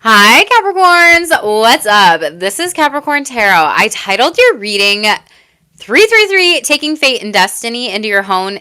Hi, Capricorns. What's up? This is Capricorn Tarot. I titled your reading 333 taking fate and destiny into your own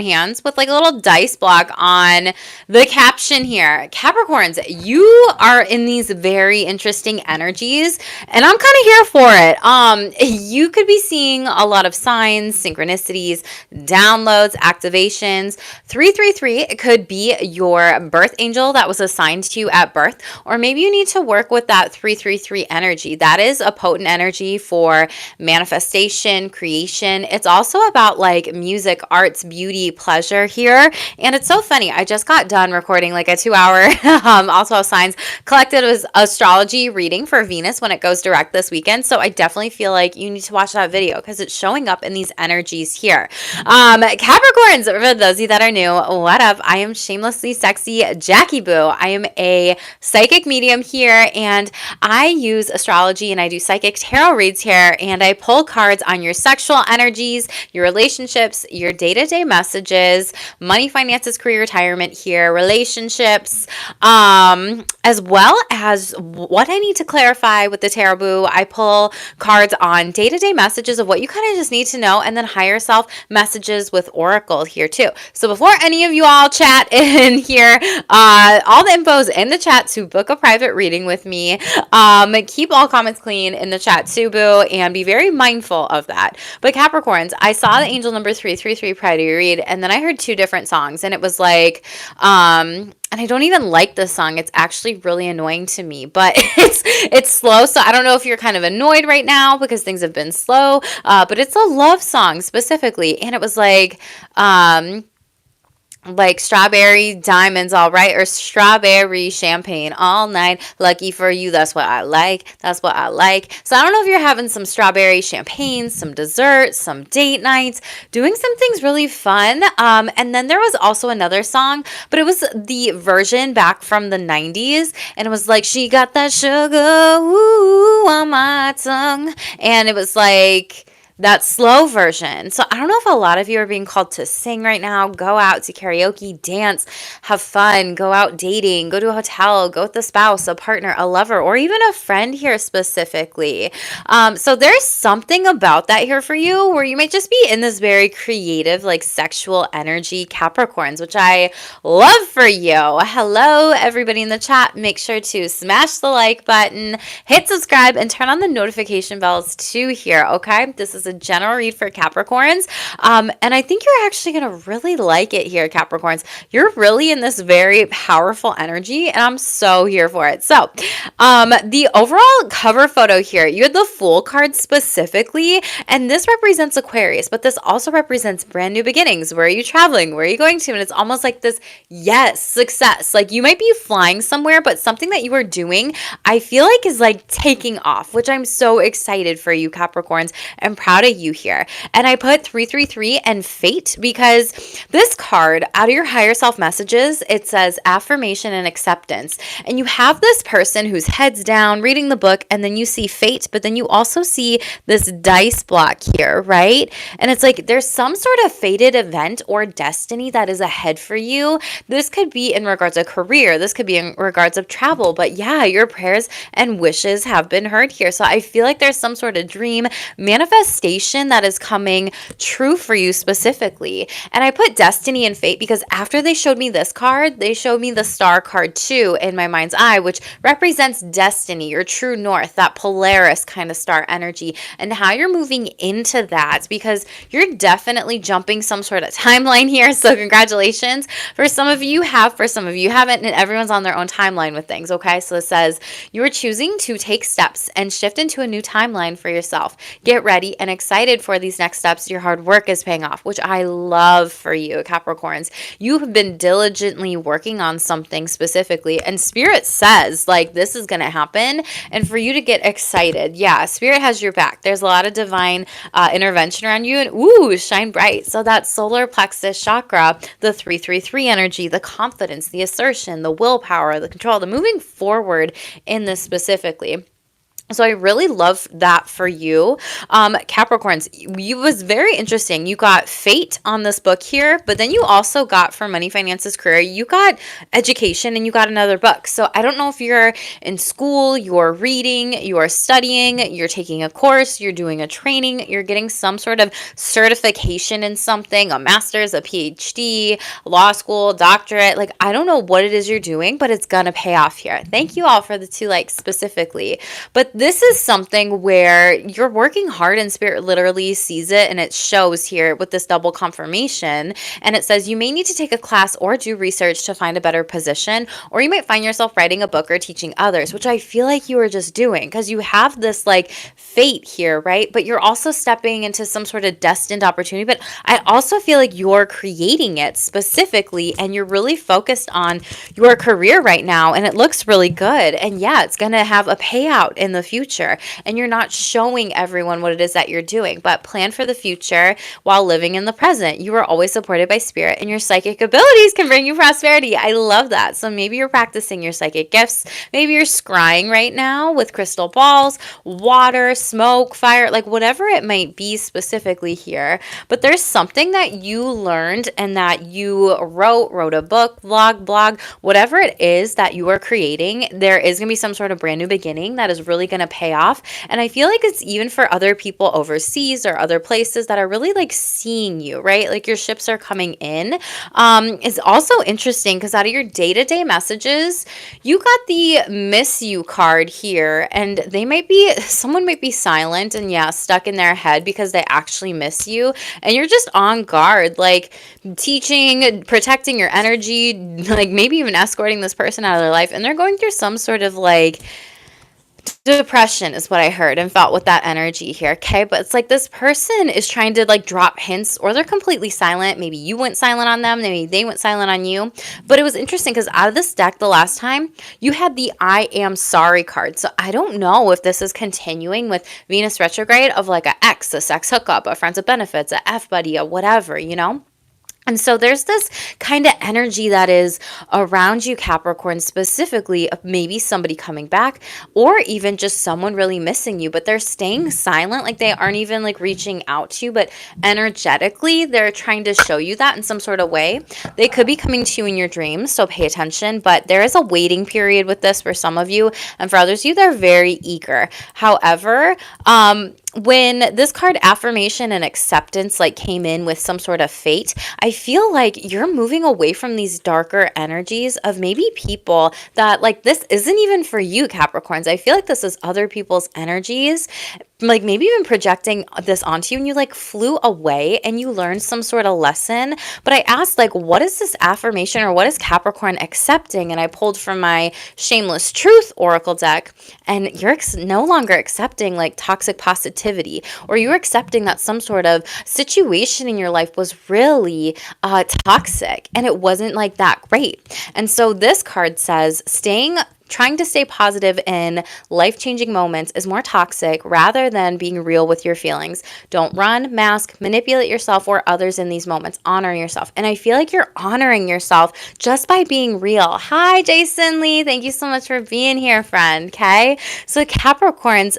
hands with like a little dice block on the caption here. Capricorns, you are in these very interesting energies and I'm kind of here for it. You could be seeing a lot of signs, synchronicities, downloads, activations. 333 could be your birth angel that was assigned to you at birth, or maybe you need to work with that 333 energy. That is a potent energy for manifestation, creation. It's also about like music, arts, beauty, pleasure here. And it's so funny. I just got done recording like a 2-hour also signs collected was astrology reading for Venus when it goes direct this weekend. So I definitely feel like you need to watch that video because it's showing up in these energies here. Capricorns, for those of you that are new, what up? I am shamelessly sexy Jackie Boo. I am a psychic medium here and I use astrology and I do psychic tarot reads here and I pull cards on your sexual energies, your relationships, your day-to-day messages, money, finances, career, retirement here, relationships, as well as what I need to clarify with the Tarot Boo. I pull cards on day-to-day messages of what you kind of just need to know, and then higher self messages with Oracle here too. So before any of you all chat in here, all the info is in the chat to book a private reading with me. Keep all comments clean in the chat too, Boo, and be very mindful of that. But Capricorns, I saw the angel number 333 prior to your read, and then I heard two different songs, and it was like, and I don't even like this song. It's actually really annoying to me, but it's slow. So I don't know if you're kind of annoyed right now because things have been slow, but it's a love song specifically. And it was like strawberry diamonds, all right, or strawberry champagne all night. Lucky for you, that's what I like. That's what I like. So I don't know if you're having some strawberry champagne, some dessert, some date nights, doing some things really fun. And then there was also another song, but it was the version back from the 90s, and it was like, she got that sugar ooh on my tongue, and it was like that slow version. So I don't know if a lot of you are being called to sing right now. Go out to karaoke, dance, have fun, go out dating, go to a hotel, go with a spouse, a partner, a lover, or even a friend here specifically. So there's something about that here for you where you might just be in this very creative, like sexual energy, Capricorns, which I love for you. Hello, everybody in the chat. Make sure to smash the like button, hit subscribe, and turn on the notification bells too here, okay? This is a general read for Capricorns, and I think you're actually going to really like it here, Capricorns. You're really in this very powerful energy, and I'm so here for it. So the overall cover photo here, you had the Fool card specifically, and this represents Aquarius, but this also represents brand new beginnings. Where are you traveling? Where are you going to? And it's almost like this, yes, success. Like you might be flying somewhere, but something that you are doing, I feel like is like taking off, which I'm so excited for you, Capricorns, and proud of you here. And I put 333 and fate because this card, out of your higher self messages, it says affirmation and acceptance. And you have this person who's heads down reading the book, and then you see fate, but then you also see this dice block here, right? And it's like there's some sort of fated event or destiny that is ahead for you. This could be in regards of career, this could be in regards of travel, but yeah, your prayers and wishes have been heard here. So I feel like there's some sort of dream manifestation that is coming true for you specifically. And I put destiny and fate because after they showed me this card, they showed me the star card too in my mind's eye, which represents destiny, your true north, that Polaris kind of star energy, and how you're moving into that because you're definitely jumping some sort of timeline here. So congratulations. For some of you have, for some of you haven't, and everyone's on their own timeline with things, okay? So it says you are choosing to take steps and shift into a new timeline for yourself. Get ready and excited for these next steps. Your hard work is paying off, which I love for you, Capricorns. You have been diligently working on something specifically, and Spirit says like this is going to happen, and for you to get excited. Yeah, Spirit has your back. There's a lot of divine intervention around you, and ooh, shine bright. So that solar plexus chakra, the 333 energy, the confidence, the assertion, the willpower, the control, the moving forward in this specifically. So I really love that for you. Capricorns, you was very interesting. You got fate on this book here, but then you also got for money, finances, career, you got education and you got another book. So I don't know if you're in school, you're reading, you're studying, you're taking a course, you're doing a training, you're getting some sort of certification in something, a master's, a PhD, law school, doctorate. Like, I don't know what it is you're doing, but it's gonna pay off here. Thank you all for the two likes specifically. But this is something where you're working hard and spirit literally sees it, and it shows here with this double confirmation. And it says you may need to take a class or do research to find a better position, or you might find yourself writing a book or teaching others, which I feel like you are just doing because you have this like fate here, right? But you're also stepping into some sort of destined opportunity. But I also feel like you're creating it specifically, and you're really focused on your career right now, and it looks really good. And yeah, it's going to have a payout in the future, and you're not showing everyone what it is that you're doing, but plan for the future while living in the present. You are always supported by spirit, and your psychic abilities can bring you prosperity. I love that. So maybe you're practicing your psychic gifts. Maybe you're scrying right now with crystal balls, water, smoke, fire, like whatever it might be specifically here. But there's something that you learned and that you wrote a book, vlog, blog, whatever it is that you are creating. There is going to be some sort of brand new beginning that is really going to pay off. And I feel like it's even for other people overseas or other places that are really like seeing you, right? Like your ships are coming in. It's also interesting because out of your day-to-day messages, you got the miss you card here, and someone might be silent and yeah, stuck in their head because they actually miss you. And you're just on guard, like teaching, protecting your energy, like maybe even escorting this person out of their life. And they're going through some sort of like depression is what I heard and felt with that energy here. Okay. But it's like this person is trying to like drop hints, or they're completely silent. Maybe you went silent on them. Maybe they went silent on you. But it was interesting because out of this deck the last time, you had the I am sorry card. So I don't know if this is continuing with Venus retrograde of like a ex, a sex hookup, a friends with benefits, a F buddy, a whatever, you know? And so there's this kind of energy that is around you, Capricorn, specifically of maybe somebody coming back or even just someone really missing you, but they're staying silent. Like they aren't even like reaching out to you, but energetically, they're trying to show you that in some sort of way. They could be coming to you in your dreams, so pay attention, but there is a waiting period with this for some of you, and for others of you, they're very eager. However, when this card affirmation and acceptance like came in with some sort of fate, I feel like you're moving away from these darker energies of maybe people that like this isn't even for you, Capricorns. I feel like this is other people's energies, like maybe even projecting this onto you, and you like flew away and you learned some sort of lesson. But I asked like, what is this affirmation, or what is Capricorn accepting? And I pulled from my Shameless Truth Oracle deck, and you're no longer accepting like toxic positivity, or you're accepting that some sort of situation in your life was really toxic and it wasn't like that great. And so this card says trying to stay positive in life-changing moments is more toxic rather than being real with your feelings. Don't run, mask, manipulate yourself or others in these moments. Honor yourself. And I feel like you're honoring yourself just by being real. Hi, Jason Lee. Thank you so much for being here, friend. Okay. So Capricorns,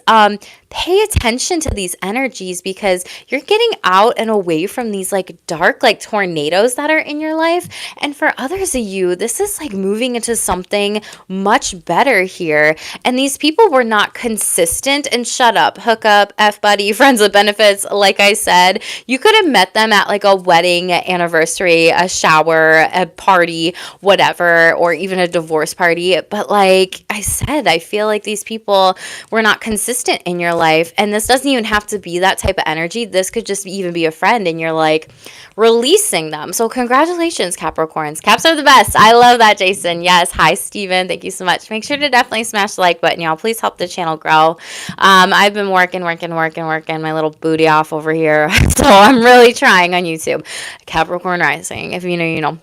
pay attention to these energies because you're getting out and away from these like dark like tornadoes that are in your life. And for others of you, this is like moving into something much better here. And these people were not consistent, and shut up, hook up, F buddy, friends with benefits. Like I said, you could have met them at like a wedding anniversary, a shower, a party, whatever, or even a divorce party. But like I said, I feel like these people were not consistent in your life. And this doesn't even have to be that type of energy. This could just even be a friend, and you're like releasing them. So congratulations, Capricorns. Caps are the best. I love that, Jason. Yes. Hi, Steven. Thank you so much. Make sure to definitely smash the like button, y'all. Please help the channel grow. I've been working my little booty off over here. So I'm really trying on YouTube. Capricorn rising. If you know, you know.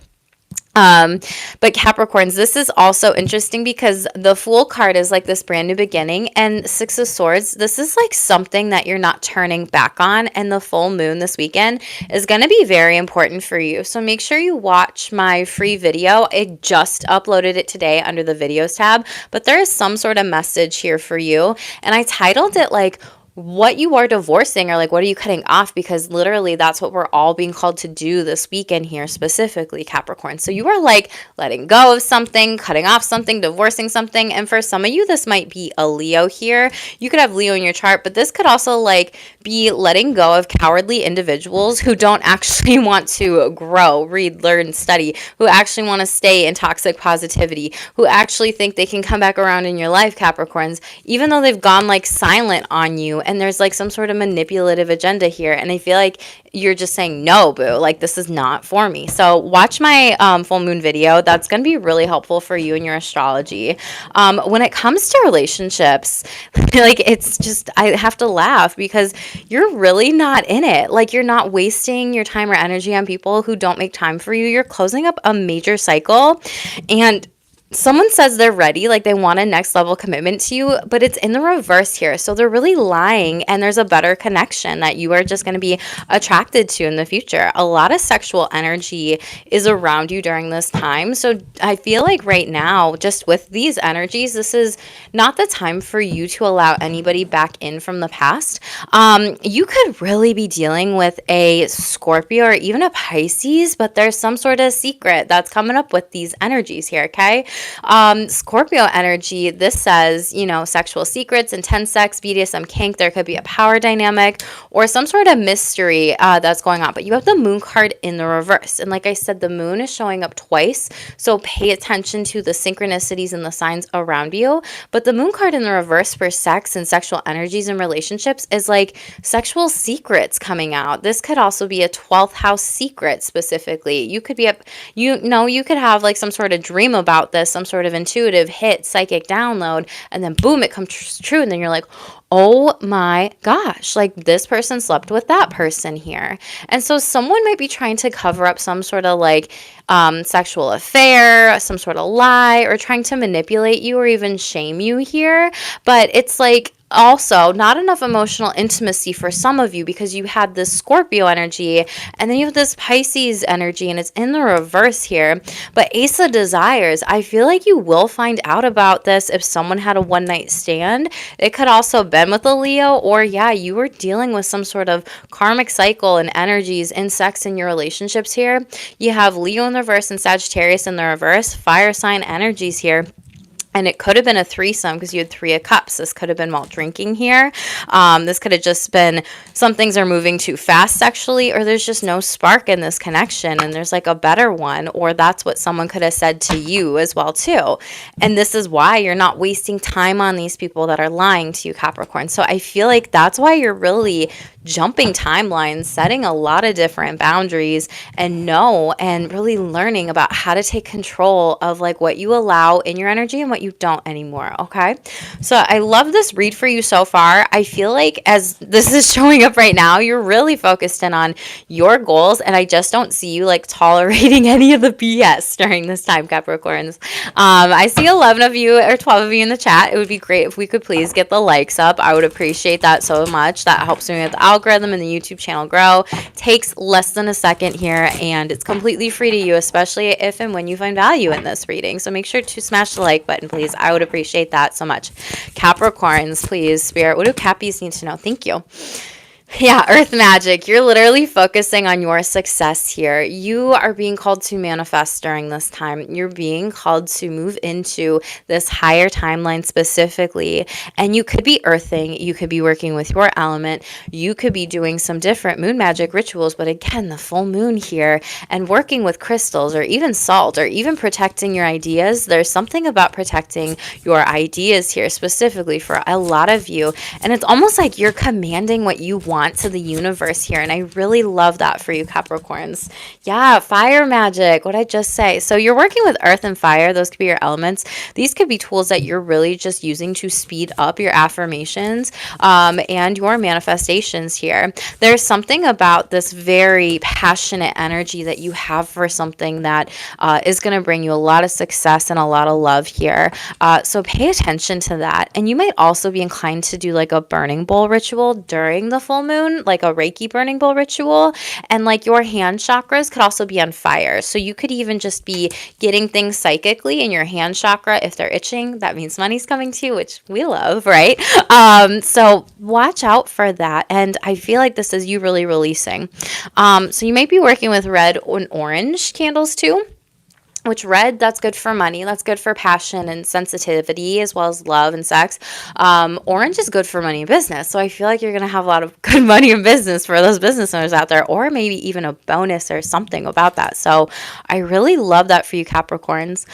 But Capricorns, this is also interesting because the Fool card is like this brand new beginning, and Six of Swords, this is like something that you're not turning back on, and the full moon this weekend is going to be very important for you. So make sure you watch my free video. I just uploaded it today under the videos tab, but there is some sort of message here for you, and I titled it like, what you are divorcing, or like what are you cutting off, because literally that's what we're all being called to do this weekend here, specifically Capricorn. So you are like letting go of something, cutting off something, divorcing something. And for some of you, this might be a Leo here. You could have Leo in your chart, but this could also like be letting go of cowardly individuals who don't actually want to grow, read, learn, study, who actually want to stay in toxic positivity, who actually think they can come back around in your life, Capricorns, even though they've gone like silent on you, and there's like some sort of manipulative agenda here. And I feel like you're just saying, no, boo, like this is not for me. So watch my full moon video. That's going to be really helpful for you in your astrology. When it comes to relationships, like it's just, I have to laugh because you're really not in it. Like you're not wasting your time or energy on people who don't make time for you. You're closing up a major cycle, and someone says they're ready, like they want a next level commitment to you, but it's in the reverse here. So they're really lying, and there's a better connection that you are just going to be attracted to in the future. A lot of sexual energy is around you during this time. So I feel like right now, just with these energies, this is not the time for you to allow anybody back in from the past. You could really be dealing with a Scorpio or even a Pisces, but there's some sort of secret that's coming up with these energies here, okay? Scorpio energy, this says, you know, sexual secrets, intense sex, BDSM kink. There could be a power dynamic or some sort of mystery that's going on. But you have the moon card in the reverse. And like I said, the moon is showing up twice. So pay attention to the synchronicities and the signs around you. But the moon card in the reverse for sex and sexual energies and relationships is like sexual secrets coming out. This could also be a 12th house secret specifically. You could be you could have like some sort of dream about this, some sort of intuitive hit, psychic download, and then boom, it comes true. And then you're like, oh my gosh, like this person slept with that person here. And so someone might be trying to cover up some sort of like sexual affair, some sort of lie, or trying to manipulate you or even shame you here. But it's like, also not enough emotional intimacy for some of you because you had this Scorpio energy and then you have this Pisces energy, and it's in the reverse here. But Ace of Desires, I feel like you will find out about this if someone had a one night stand. It could also been with a Leo, or yeah, you were dealing with some sort of karmic cycle and energies in sex in your relationships here. You have Leo in the reverse and Sagittarius in the reverse, fire sign energies here. And it could have been a threesome because you had 3 of cups. This could have been while drinking here. This could have just been some things are moving too fast sexually, or there's just no spark in this connection and there's like a better one, or that's what someone could have said to you as well too. And this is why you're not wasting time on these people that are lying to you, Capricorn. So I feel like that's why you're really jumping timelines, setting a lot of different boundaries, and really learning about how to take control of like what you allow in your energy and what you don't anymore. Okay. So I love this read for you so far. I feel like as this is showing up right now, you're really focused in on your goals, and I just don't see you like tolerating any of the BS during this time, Capricorns. I see 11 of you or 12 of you in the chat. It would be great if we could please get the likes up. I would appreciate that so much. That helps me with the algorithm and the YouTube channel grow. Takes less than a second here, and it's completely free to you, especially if and when you find value in this reading. So make sure to smash the like button, please. I would appreciate that so much. Capricorns, please, Spirit, what do Cappies need to know? Thank you. Yeah, Earth Magic, you're literally focusing on your success here. You are being called to manifest during this time. You're being called to move into this higher timeline specifically. And you could be earthing. You could be working with your element. You could be doing some different moon magic rituals. But again, the full moon here and working with crystals or even salt or even protecting your ideas. There's something about protecting your ideas here specifically for a lot of you. And it's almost like you're commanding what you want want to the universe here. And I really love that for you, Capricorns. Yeah, fire magic. What I just say. So you're working with earth and fire. Those could be your elements. These could be tools that you're really just using to speed up your affirmations and your manifestations here. There's something about this very passionate energy that you have for something that is going to bring you a lot of success and a lot of love here. So pay attention to that. And you might also be inclined to do like a burning bowl ritual during the full moon, like a Reiki burning bowl ritual. And like your hand chakras could also be on fire. So you could even just be getting things psychically in your hand chakra. If they're itching, that means money's coming to you, which we love, right? So watch out for that. And I feel like this is you really releasing. So you might be working with red and orange candles too. Which red, that's good for money. That's good for passion and sensitivity as well as love and sex. Orange is good for money and business. So I feel like you're going to have a lot of good money and business for those business owners out there, or maybe even a bonus or something about that. So I really love that for you, Capricorns.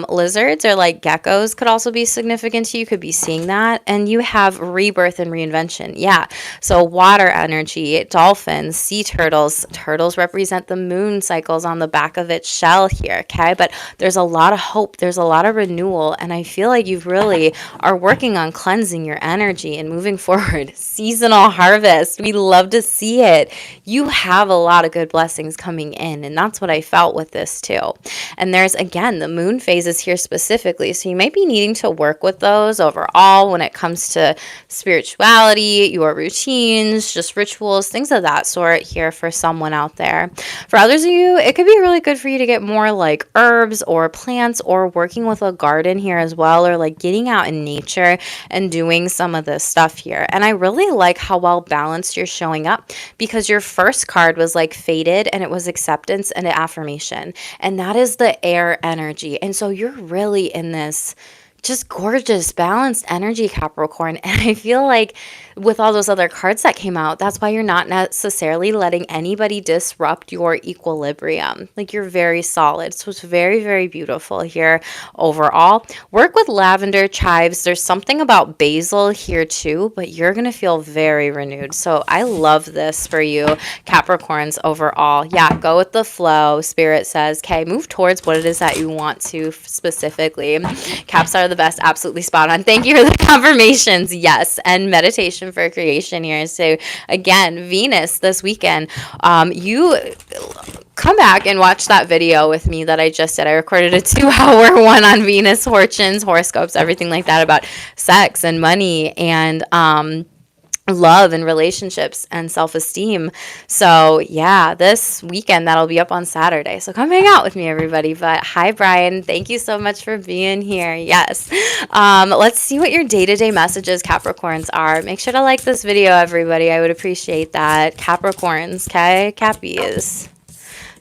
Lizards or like geckos could also be significant to you. Could be seeing that. And you have rebirth and reinvention. Yeah. So water energy, dolphins, sea turtles. Turtles represent the moon cycles on the back of its shell here. Okay. But there's a lot of hope. There's a lot of renewal. And I feel like you really are working on cleansing your energy and moving forward. Seasonal harvest. We love to see it. You have a lot of good blessings coming in. And that's what I felt with this too. And there's, again, the moon phases here specifically. So you might be needing to work with those overall when it comes to spirituality, your routines, just rituals, things of that sort here for someone out there. For others of you, it could be really good for you to get more like herbs or plants, or working with a garden here as well, or like getting out in nature and doing some of this stuff here. And I really like how well balanced you're showing up, because your first card was like faded and it was acceptance and affirmation. And that is the air energy. And so you're really in this just gorgeous, balanced energy, Capricorn. And I feel like with all those other cards that came out, that's why you're not necessarily letting anybody disrupt your equilibrium. Like, you're very solid. So it's very, very beautiful here overall. Work with lavender, chives. There's something about basil here too, but you're going to feel very renewed. So I love this for you, Capricorns, overall. Yeah, go with the flow. Spirit says, okay, move towards what it is that you want to specifically. Caps are the best. Absolutely spot on. Thank you for the confirmations. Yes. And meditation for creation here. So again, Venus this weekend, you come back and watch that video with me that I just did. I recorded a 2-hour one on Venus, fortunes, horoscopes, everything like that, about sex and money and love and relationships and self-esteem. So yeah, this weekend, that'll be up on Saturday. So come hang out with me, everybody. But hi, Brian. Thank you so much for being here. Yes. Let's see what your day-to-day messages, Capricorns, are. Make sure to like this video, everybody. I would appreciate that. Capricorns, okay? Cappies.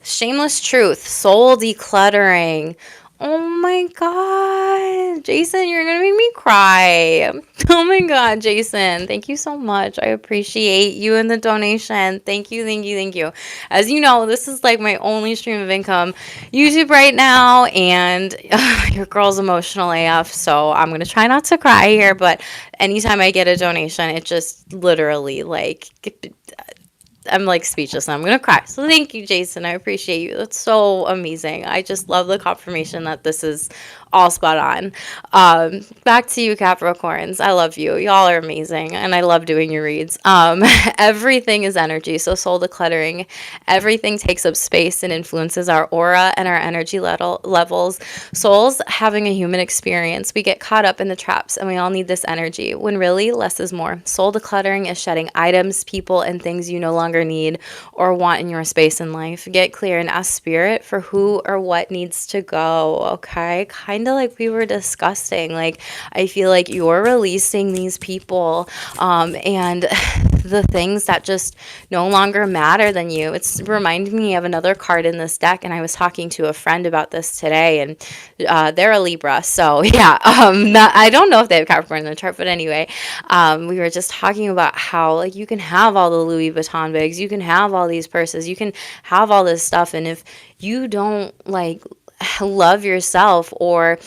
Shameless truth. Soul decluttering. Oh my God, Jason, you're going to make me cry. Oh my God, Jason, thank you so much. I appreciate you and the donation. Thank you, thank you, thank you. As you know, this is like my only stream of income, YouTube right now, and your girl's emotional AF, so I'm going to try not to cry here, but anytime I get a donation, it just literally like... I'm like speechless and I'm going to cry. So thank you, Jason. I appreciate you. That's so amazing. I just love the confirmation that this is all spot on. Back to you, Capricorns. I love you. Y'all are amazing. And I love doing your reads. Everything is energy. So soul decluttering, everything takes up space and influences our aura and our energy levels. Souls having a human experience. We get caught up in the traps and we all need this energy, when really less is more. Soul decluttering is shedding items, people, and things you no longer need or want in your space in life. Get clear and ask spirit for who or what needs to go. Okay, kind of like we were discussing. Like, I feel like you're releasing these people and the things that just no longer matter than you. It's reminding me of another card in this deck, and I was talking to a friend about this today, and they're a Libra. So yeah, I don't know if they have Capricorn in the chart, but anyway, we were just talking about how, like, you can have all the Louis Vuitton bags, you can have all these purses, you can have all this stuff, and if you don't like love yourself or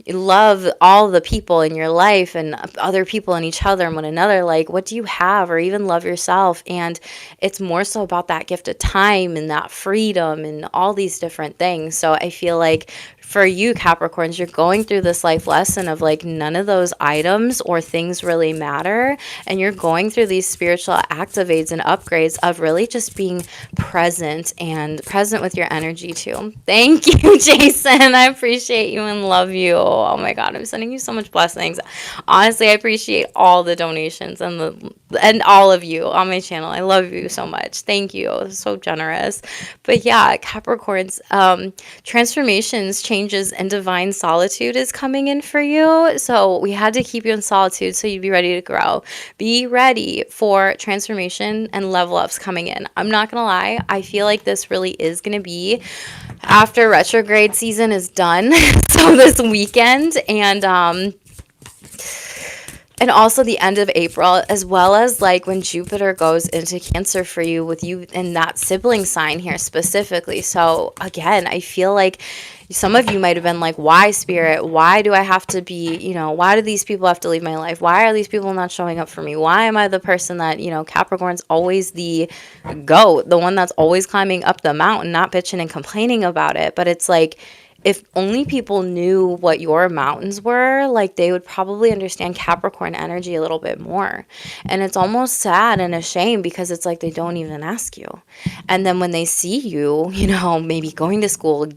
love all the people in your life and other people and each other and one another. Like, what do you have? Or even love yourself. And it's more so about that gift of time and that freedom and all these different things. So I feel like for you, Capricorns, you're going through this life lesson of like none of those items or things really matter. And you're going through these spiritual activates and upgrades of really just being present and present with your energy too. Thank you, Jason. I appreciate you and love you. Oh my God, I'm sending you so much blessings. Honestly, I appreciate all the donations and all of you on my channel. I love you so much. Thank you. So generous. But yeah, Capricorns, transformations, changes, and divine solitude is coming in for you. So we had to keep you in solitude so you'd be ready to grow. Be ready for transformation and level ups coming in. I'm not going to lie. I feel like this really is going to be after retrograde season is done. So this weekend and also the end of April, as well as like when Jupiter goes into Cancer for you with you in that sibling sign here specifically. So again, I feel like some of you might have been like, why, Spirit? Why do I have to be, why do these people have to leave my life? Why are these people not showing up for me? Why am I the person that, Capricorn's always the goat, the one that's always climbing up the mountain, not bitching and complaining about it? But it's like, if only people knew what your mountains were, like they would probably understand Capricorn energy a little bit more. And it's almost sad and a shame because it's like they don't even ask you. And then when they see you, maybe going to school,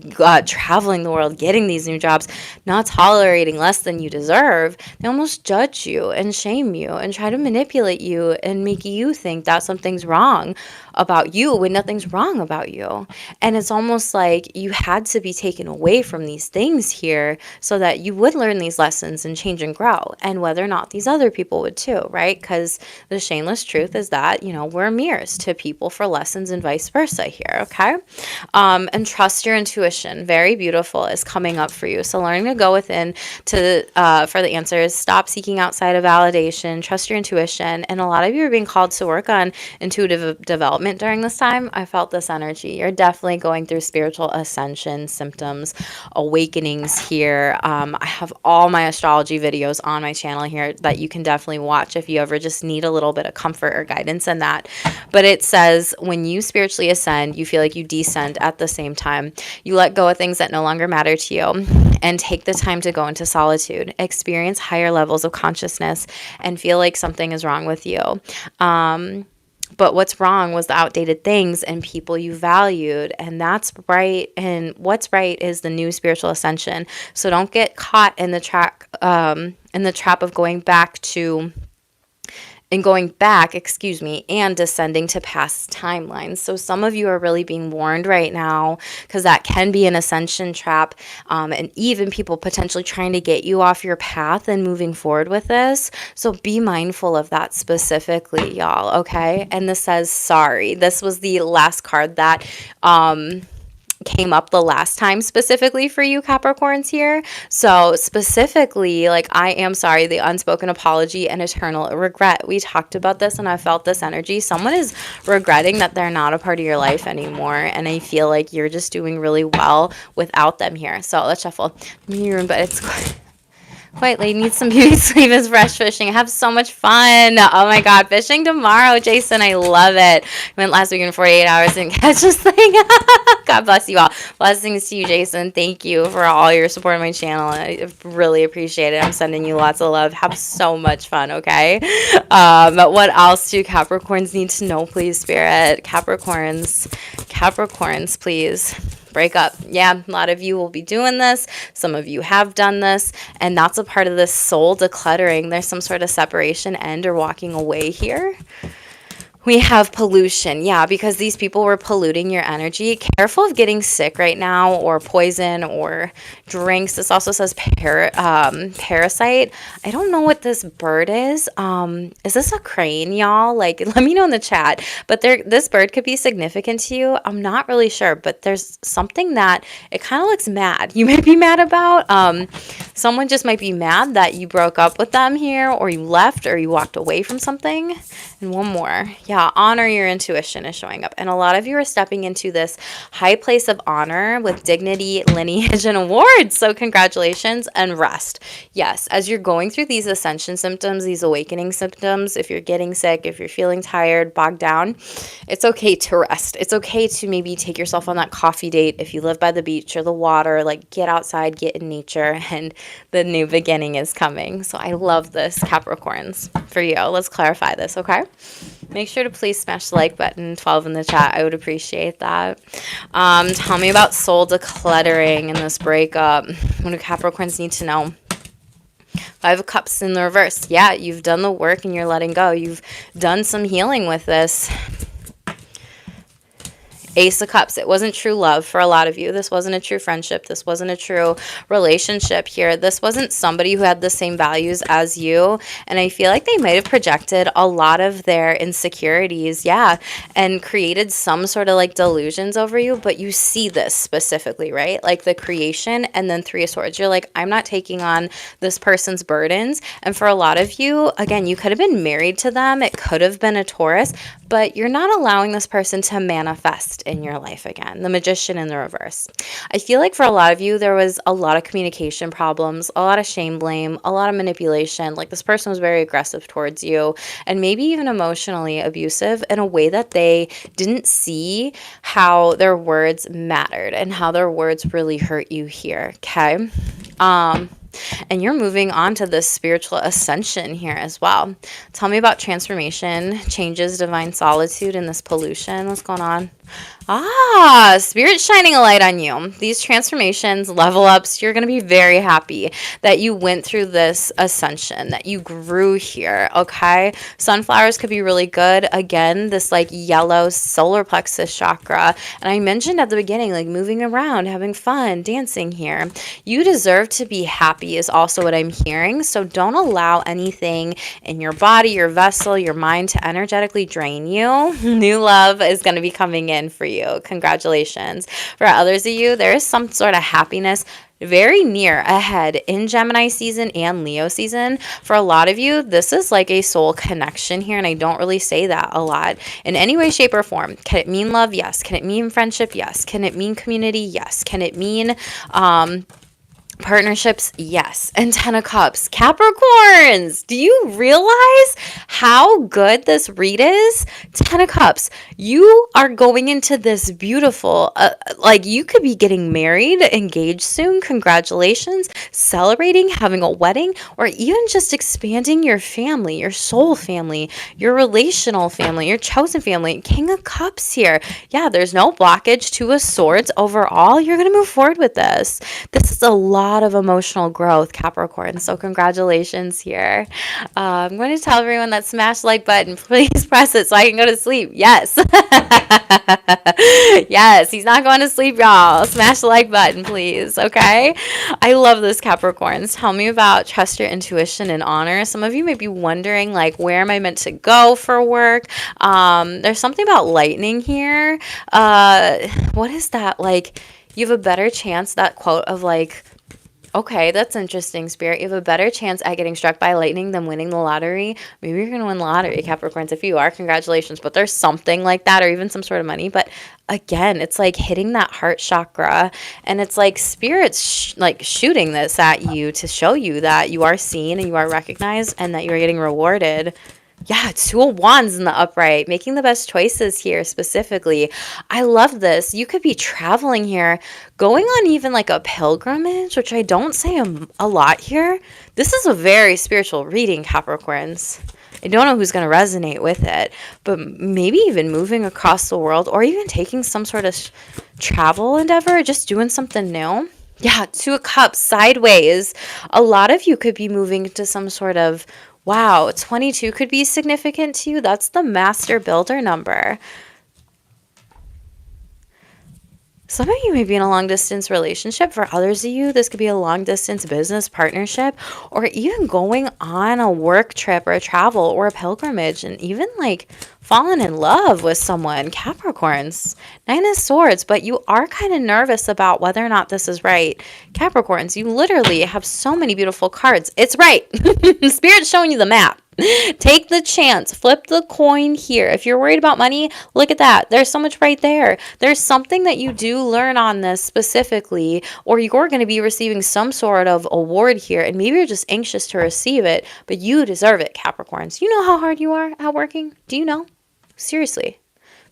traveling the world, getting these new jobs, not tolerating less than you deserve, they almost judge you and shame you and try to manipulate you and make you think that something's wrong about you when nothing's wrong about you. And it's almost like you had to be taken away from these things here so that you would learn these lessons and change and grow, and whether or not these other people would too, right? Because the shameless truth is that, we're mirrors to people for lessons and vice versa here, okay? And trust your intuition. Very beautiful is coming up for you. So learning to go within for the answers. Stop seeking outside of validation. Trust your intuition. And a lot of you are being called to work on intuitive development during this time. I felt this energy. You're definitely going through spiritual ascension symptoms, awakenings here. I have all my astrology videos on my channel here that you can definitely watch if you ever just need a little bit of comfort or guidance in that. But it says when you spiritually ascend, you feel like you descend at the same time. You let go of things that no longer matter to you and take the time to go into solitude, experience higher levels of consciousness, and feel like something is wrong with you. But what's wrong was the outdated things and people you valued, and that's right. And what's right is the new spiritual ascension. So don't get caught in the trap of going back, and descending to past timelines. So some of you are really being warned right now because that can be an ascension trap, and even people potentially trying to get you off your path and moving forward with this. So be mindful of that specifically, y'all, okay? And this says sorry. This was the last card that came up the last time specifically for you Capricorns here. So specifically, like, I am sorry, the unspoken apology and eternal regret. We talked about this and I felt this energy. Someone is regretting that they're not a part of your life anymore, and I feel like you're just doing really well without them here. So let's shuffle. But it's White Lady needs some beauty sleep is fresh fishing. I have so much fun. Oh my God. Fishing tomorrow, Jason. I love it. I went last week in 48 hours and catch this thing. God bless you all. Blessings to you, Jason. Thank you for all your support on my channel. I really appreciate it. I'm sending you lots of love. Have so much fun, okay? But what else do Capricorns need to know, please, Spirit? Capricorns, please. Break up. Yeah, a lot of you will be doing this. Some of you have done this, and that's a part of this soul decluttering. There's some sort of separation, end, or walking away here. We have pollution, yeah, because these people were polluting your energy. Careful of getting sick right now, or poison, or drinks. This also says parasite. I don't know what this bird is. Is this a crane, y'all? Like, let me know in the chat. But this bird could be significant to you. I'm not really sure, but there's something that it kind of looks mad. You might be mad about. Someone just might be mad that you broke up with them here, or you left, or you walked away from something. And one more. Yeah, honor your intuition is showing up. And a lot of you are stepping into this high place of honor with dignity, lineage, and awards. So congratulations and rest. Yes, as you're going through these ascension symptoms, these awakening symptoms, if you're getting sick, if you're feeling tired, bogged down, it's okay to rest. It's okay to maybe take yourself on that coffee date if you live by the beach or the water, like get outside, get in nature, and the new beginning is coming. So I love this, Capricorns, for you. Let's clarify this, okay? Make sure to please smash the like button, 12 in the chat. I would appreciate that. Tell me about soul decluttering in this breakup. What do Capricorns need to know? 5 of Cups in the reverse. Yeah, you've done the work and you're letting go. You've done some healing with this. Ace of Cups. It wasn't true love for a lot of you. This wasn't a true friendship. This wasn't a true relationship here. This wasn't somebody who had the same values as you. And I feel like they might have projected a lot of their insecurities, yeah, and created some sort of like delusions over you. But you see this specifically, right? Like the creation and then 3 of Swords. You're like, I'm not taking on this person's burdens. And for a lot of you, again, you could have been married to them. It could have been a Taurus, but you're not allowing this person to manifest in your life again. The Magician in the reverse. I feel like for a lot of you, there was a lot of communication problems, a lot of shame, blame, a lot of manipulation. Like this person was very aggressive towards you and maybe even emotionally abusive in a way that they didn't see how their words mattered and how their words really hurt you here. Okay. And you're moving on to this spiritual ascension here as well. Tell me about transformation, changes, divine solitude, and this pollution. What's going on? Spirit shining a light on you. These transformations, level ups, you're going to be very happy that you went through this ascension, that you grew here, okay? Sunflowers could be really good. Again, this like yellow solar plexus chakra. And I mentioned at the beginning, like moving around, having fun, dancing here. You deserve to be happy is also what I'm hearing. So don't allow anything in your body, your vessel, your mind to energetically drain you. New love is going to be coming in for you. Congratulations. For others of you, there is some sort of happiness very near ahead in Gemini season and Leo season. For a lot of you, this is like a soul connection here, and I don't really say that a lot in any way, shape, or form. Can it mean love? Yes. Can it mean friendship? Yes. Can it mean community? Yes. Can it mean partnerships? Yes. And 10 of Cups. Capricorns, do you realize how good this read is? 10 of Cups. You are going into this beautiful, like you could be getting married, engaged soon. Congratulations. Celebrating, having a wedding, or even just expanding your family, your soul family, your relational family, your chosen family. King of Cups here. Yeah, there's no blockage. 2 of Swords. Overall, you're going to move forward with this. This is a lot of emotional growth, Capricorn. So congratulations here. I'm going to tell everyone that smash the like button. Please press it so I can go to sleep. Yes. Yes, he's not going to sleep, y'all. Smash the like button, please. Okay. I love this, Capricorns. Tell me about trust your intuition and honor. Some of you may be wondering, like, where am I meant to go for work? There's something about lightning here. What is that? Like, you have a better chance, that quote of like, okay, that's interesting, Spirit. You have a better chance at getting struck by lightning than winning the lottery. Maybe you're going to win the lottery, Capricorns. If you are, congratulations. But there's something like that, or even some sort of money. But again, it's like hitting that heart chakra. And it's like Spirit's like shooting this at you to show you that you are seen and you are recognized and that you are getting rewarded. Yeah, 2 of Wands in the upright, making the best choices here specifically. I love this. You could be traveling here, going on even like a pilgrimage, which I don't say a lot here. This is a very spiritual reading, Capricorns. I don't know who's going to resonate with it, but maybe even moving across the world or even taking some sort of travel endeavor, just doing something new. Yeah, 2 of Cups sideways. A lot of you could be moving to some sort of, wow, 22 could be significant to you. That's the master builder number. Some of you may be in a long distance relationship. For others of you, this could be a long distance business partnership, or even going on a work trip or a travel or a pilgrimage, and even like falling in love with someone, Capricorns. 9 of Swords, but you are kind of nervous about whether or not this is right. Capricorns, you literally have so many beautiful cards. It's right. Spirit's showing you the map. Take the chance, flip the coin here. If you're worried about money, look at that. There's so much right there. There's something that you do learn on this specifically, or you're going to be receiving some sort of award here, and maybe you're just anxious to receive it, but you deserve it, Capricorns. You know how hard you are at working? Do you know? Seriously.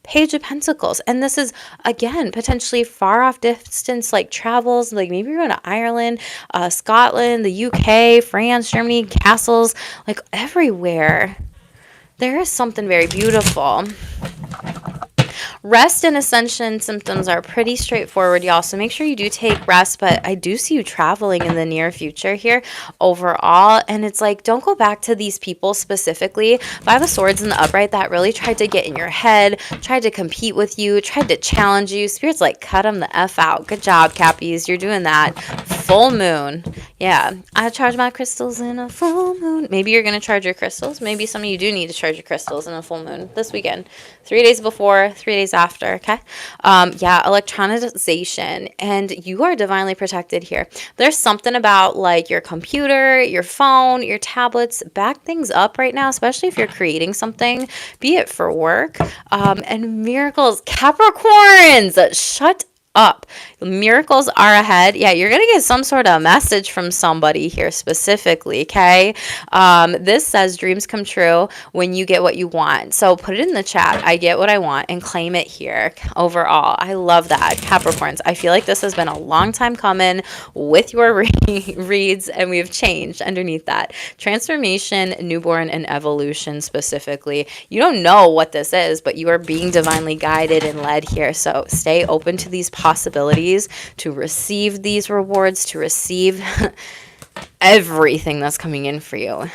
Page of Pentacles. And this is, again, potentially far off distance, like travels, like maybe you're going to Ireland, Scotland, the UK, France, Germany, castles, like everywhere. There is something very beautiful. Rest and ascension symptoms are pretty straightforward, y'all. So make sure you do take rest. But I do see you traveling in the near future here overall. And it's like, don't go back to these people specifically. Five of Swords in the upright that really tried to get in your head, tried to compete with you, tried to challenge you. Spirit's like, cut them the F out. Good job, Cappies. You're doing that. Full moon. Yeah. I charge my crystals in a full moon. Maybe you're going to charge your crystals. Maybe some of you do need to charge your crystals in a full moon this weekend. 3 days before, 3 days after, okay? Yeah, electronization, and you are divinely protected here. There's something about like your computer, your phone, your tablets, back things up right now, especially if you're creating something, be it for work, and miracles. Capricorns, shut up. Miracles are ahead. Yeah, you're going to get some sort of message from somebody here specifically, okay? This says dreams come true when you get what you want. So put it in the chat. I get what I want and claim it here overall. I love that. Capricorns, I feel like this has been a long time coming with your reads, and we've changed underneath that. Transformation, newborn, and evolution specifically. You don't know what this is, but you are being divinely guided and led here. So stay open to these possibilities, to receive these rewards, to receive everything that's coming in for you.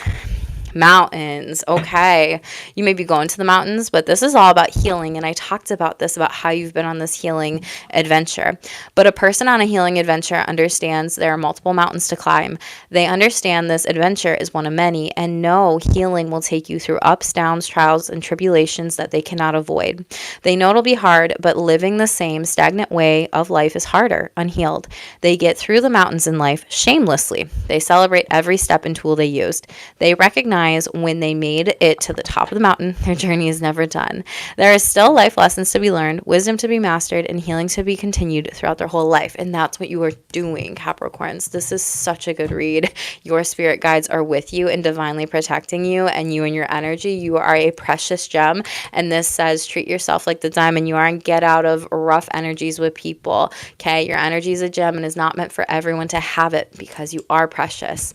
Mountains. Okay. You may be going to the mountains, but this is all about healing. And I talked about this, about how you've been on this healing adventure. But a person on a healing adventure understands there are multiple mountains to climb. They understand this adventure is one of many, and know healing will take you through ups, downs, trials, and tribulations that they cannot avoid. They know it'll be hard, but living the same stagnant way of life is harder, unhealed. They get through the mountains in life shamelessly. They celebrate every step and tool they used. They recognize when they made it to the top of the mountain, their journey is never done. There is still life lessons to be learned, wisdom to be mastered, and healing to be continued throughout their whole life. And that's what you are doing, Capricorns. This is such a good read. Your spirit guides are with you and divinely protecting you, and you and your energy. You are a precious gem. And this says, treat yourself like the diamond you are and get out of rough energies with people. Okay, your energy is a gem and is not meant for everyone to have it, because you are precious.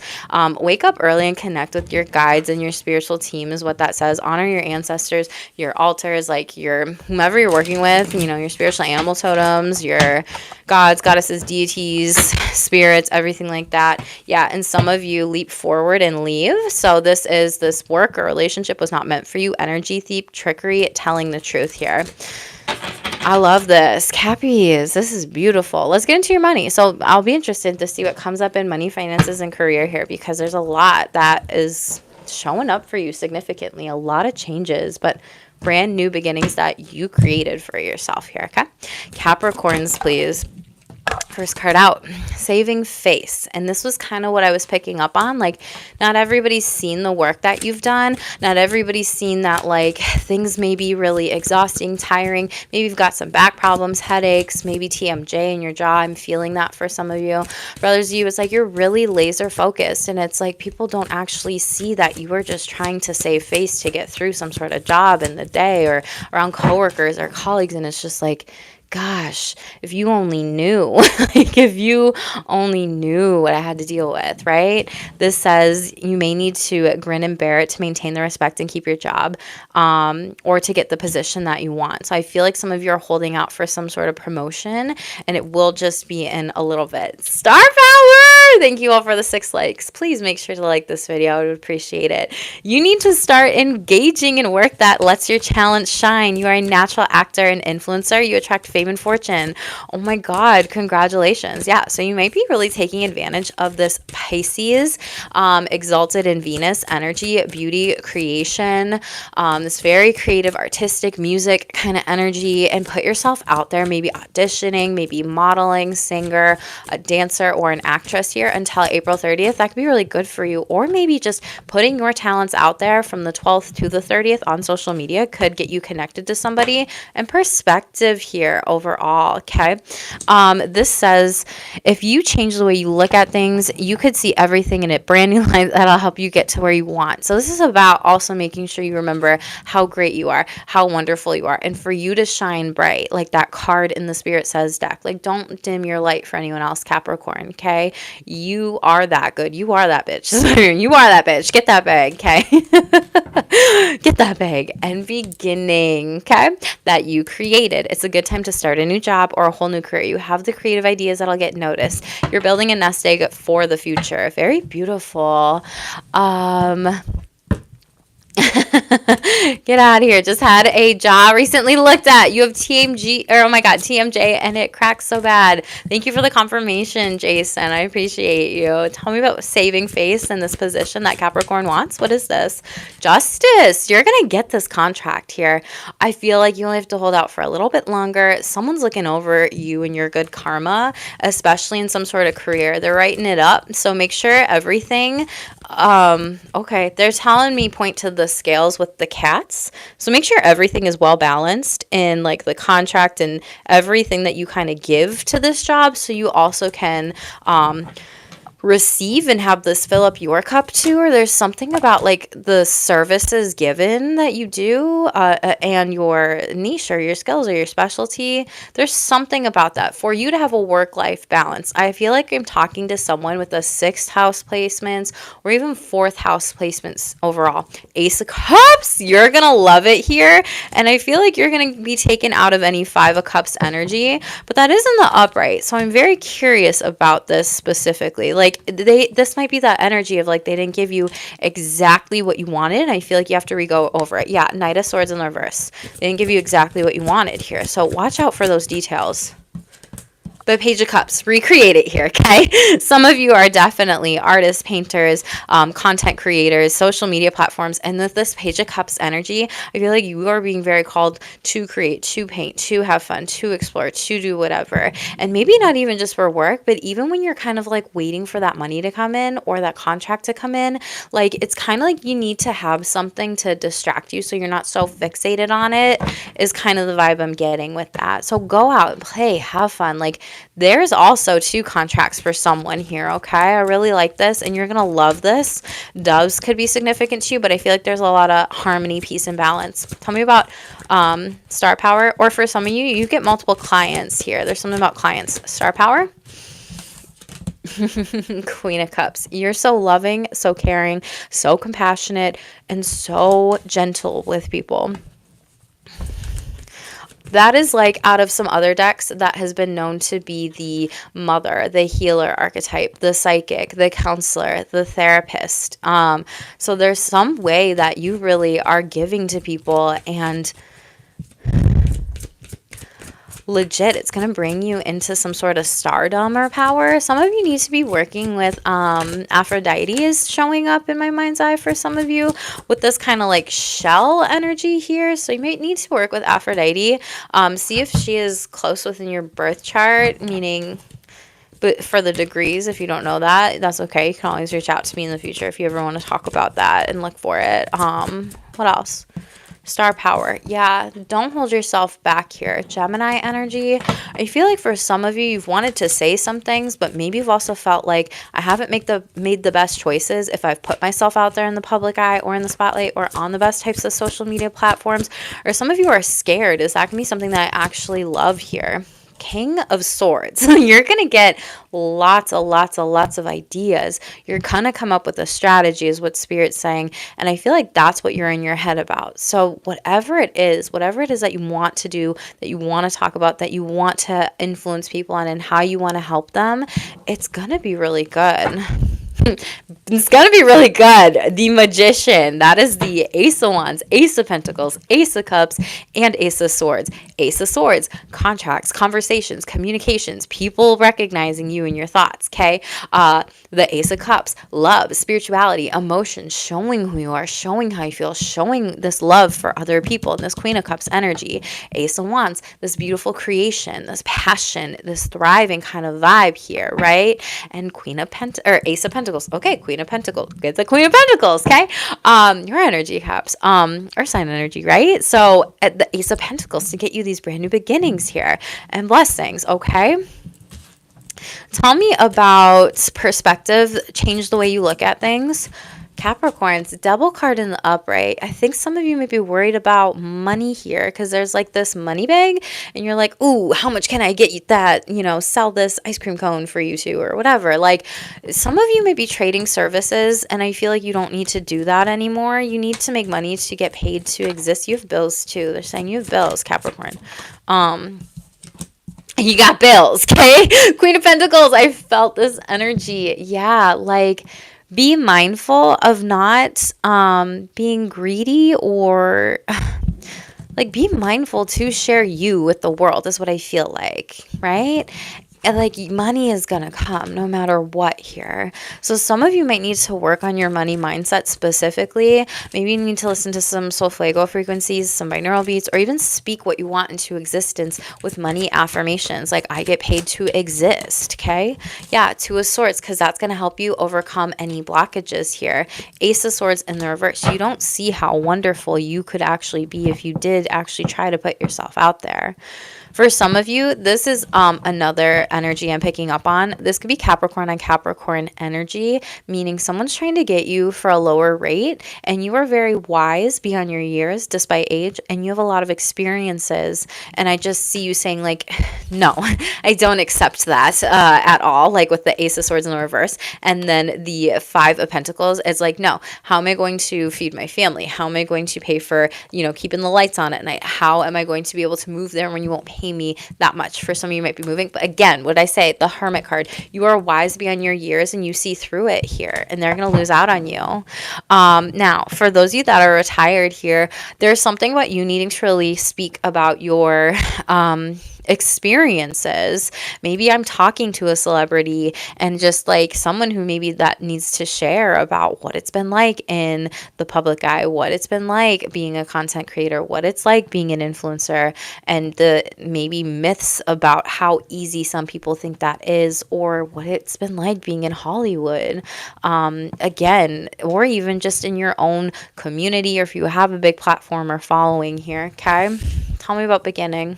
Wake up early and connect with your guides and your spiritual team is what that says. Honor your ancestors, your altars, like your whomever you're working with, you know, your spiritual animal totems, your gods, goddesses, deities, spirits, everything like that. Yeah, and some of you leap forward and leave. So this work or relationship was not meant for you. Energy thief, trickery, telling the truth here. I love this. Cappies, this is beautiful. Let's get into your money. So I'll be interested to see what comes up in money, finances, and career here, because there's a lot that is showing up for you significantly. A lot of changes, but brand new beginnings that you created for yourself here, okay? Capricorns, please. First card out, saving face. And this was kind of what I was picking up on. Like, not everybody's seen the work that you've done. Not everybody's seen that, like, things may be really exhausting, tiring. Maybe you've got some back problems, headaches, maybe TMJ in your jaw. I'm feeling that for some of you. Brothers, you, it's like you're really laser focused. And it's like people don't actually see that you are just trying to save face to get through some sort of job in the day or around coworkers or colleagues. And it's just like, gosh, if you only knew, like if you only knew what I had to deal with, right? This says you may need to grin and bear it to maintain the respect and keep your job, or to get the position that you want. So I feel like some of you are holding out for some sort of promotion, and it will just be in a little bit. Star power! Thank you all for the 6 likes. Please make sure to like this video. I would appreciate it. You need to start engaging in work that lets your talent shine. You are a natural actor and influencer. You attract fame and fortune. Oh my God, congratulations. Yeah, so you might be really taking advantage of this Pisces, exalted in Venus energy, beauty, creation, this very creative, artistic music kind of energy, and put yourself out there, maybe auditioning, maybe modeling, singer, a dancer, or an actress here until April 30th. That could be really good for you. Or maybe just putting your talents out there from the 12th to the 30th on social media could get you connected to somebody, and perspective here overall. Okay. This says if you change the way you look at things, you could see everything in it. Branding line that'll help you get to where you want. So this is about also making sure you remember how great you are, how wonderful you are, and for you to shine bright, like that card in the Spirit Says deck. Like, don't dim your light for anyone else, Capricorn. Okay, you are that good. You are that bitch. You are that bitch. Get that bag. Okay. Get that bag and beginning, okay, that you created. It's a good time to start a new job or a whole new career. You have the creative ideas that'll get noticed. You're building a nest egg for the future. Very beautiful. Get out of here. Just had a job recently looked at. You have TMG, or oh my God, TMJ, and it cracks so bad. Thank you for the confirmation, Jason. I appreciate you. Tell me about saving face in this position that Capricorn wants. What is this? Justice. You're going to get this contract here. I feel like you only have to hold out for a little bit longer. Someone's looking over you and your good karma, especially in some sort of career. They're writing it up. So make sure everything, okay, they're telling me point to the scales with the cats. So make sure everything is well balanced in like the contract and everything that you kind of give to this job, so you also can receive and have this fill up your cup too. Or there's something about like the services given that you do, and your niche or your skills or your specialty. There's something about that for you to have a work-life balance. I feel like I'm talking to someone with a 6th house placements or even 4th house placements overall. Ace of Cups, you're gonna love it here, and I feel like you're gonna be taken out of any 5 of Cups energy, but that is in the upright. So I'm very curious about this specifically. Like, this might be that energy of like they didn't give you exactly what you wanted, and I feel like you have to re-go over it. Yeah, Knight of Swords in the reverse. They didn't give you exactly what you wanted here, so watch out for those details. But Page of Cups, recreate it here, okay? Some of you are definitely artists, painters, content creators, social media platforms, and with this Page of Cups energy, I feel like you are being very called to create, to paint, to have fun, to explore, to do whatever. And maybe not even just for work, but even when you're kind of like waiting for that money to come in or that contract to come in, like it's kind of like you need to have something to distract you so you're not so fixated on it, is kind of the vibe I'm getting with that. So go out and play, have fun. Like, there's also 2 contracts for someone here, okay? I really like this, and you're going to love this. Doves could be significant to you, but I feel like there's a lot of harmony, peace, and balance. Tell me about star power, or for some of you, you get multiple clients here. There's something about clients. Star power. Queen of Cups. You're so loving, so caring, so compassionate, and so gentle with people. That is like out of some other decks that has been known to be the mother, the healer archetype, the psychic, the counselor, the therapist. So there's some way that you really are giving to people, and legit, it's going to bring you into some sort of stardom or power. Some of you need to be working with Aphrodite is showing up in my mind's eye for some of you with this kind of like shell energy here. So you might need to work with Aphrodite. See if she is close within your birth chart, meaning, but for the degrees, if you don't know that, that's okay. You can always reach out to me in the future if you ever want to talk about that and look for it. What else? Star power. Yeah, don't hold yourself back here. Gemini energy. I feel like for some of you, you've wanted to say some things, but maybe you've also felt like I haven't made the best choices if I've put myself out there in the public eye or in the spotlight or on the best types of social media platforms. Or some of you are scared. Is that going to be something that I actually love here? King of Swords. You're going to get lots of ideas. You're going to come up with a strategy is what Spirit's saying. And I feel like that's what you're in your head about. So whatever it is that you want to do, that you want to talk about, that you want to influence people on and how you want to help them, it's going to be really good. It's gonna be really good. The Magician. That is the Ace of Wands, Ace of Pentacles, Ace of Cups, and Ace of Swords. Ace of Swords, contracts, conversations, communications, people recognizing you and your thoughts, okay? The Ace of Cups, love, spirituality, emotions, showing who you are, showing how you feel, showing this love for other people, and this Queen of Cups energy. Ace of Wands, this beautiful creation, this passion, this thriving kind of vibe here, right? And Ace of Pentacles. Okay, Queen of Pentacles. Get the Queen of Pentacles, okay? Your energy, Cups. Earth sign energy, right? So at the Ace of Pentacles to get you these brand new beginnings here and blessings, okay? Tell me about perspective, change the way you look at things. Capricorns, double card in the upright. I think some of you may be worried about money here because there's like this money bag and you're like, ooh, how much can I get you that, sell this ice cream cone for you two or whatever. Like some of you may be trading services and I feel like you don't need to do that anymore. You need to make money to get paid to exist. You have bills too. They're saying you have bills, Capricorn. You got bills, okay? Queen of Pentacles, I felt this energy. Yeah, like be mindful of not being greedy or like be mindful to share you with the world is what I feel like, right? And like money is gonna come no matter what here. So some of you might need to work on your money mindset specifically. Maybe you need to listen to some Solfego frequencies, some binaural beats, or even speak what you want into existence with money affirmations. Like I get paid to exist, okay? Yeah, Two of Swords, because that's gonna help you overcome any blockages here. Ace of Swords in the reverse. You don't see how wonderful you could actually be if you did actually try to put yourself out there. For some of you, this is another energy I'm picking up on. This could be Capricorn on Capricorn energy, meaning someone's trying to get you for a lower rate, and you are very wise beyond your years, despite age, and you have a lot of experiences. And I just see you saying like, no, I don't accept that at all, like with the Ace of Swords in the reverse. And then the Five of Pentacles, it's like, no, how am I going to feed my family? How am I going to pay for, keeping the lights on at night? How am I going to be able to move there when you won't pay me that much? For some of you might be moving, but again, what I say, the Hermit card, you are wise beyond your years and you see through it here, and they're going to lose out on you. Now, for those of you that are retired here, there's something about you needing to really speak about your experiences. Maybe I'm talking to a celebrity and just like someone who maybe that needs to share about what it's been like in the public eye, what it's been like being a content creator, what it's like being an influencer, and the maybe myths about how easy some people think that is, or what it's been like being in Hollywood, again, or even just in your own community, or if you have a big platform or following here, okay? Tell me about beginning.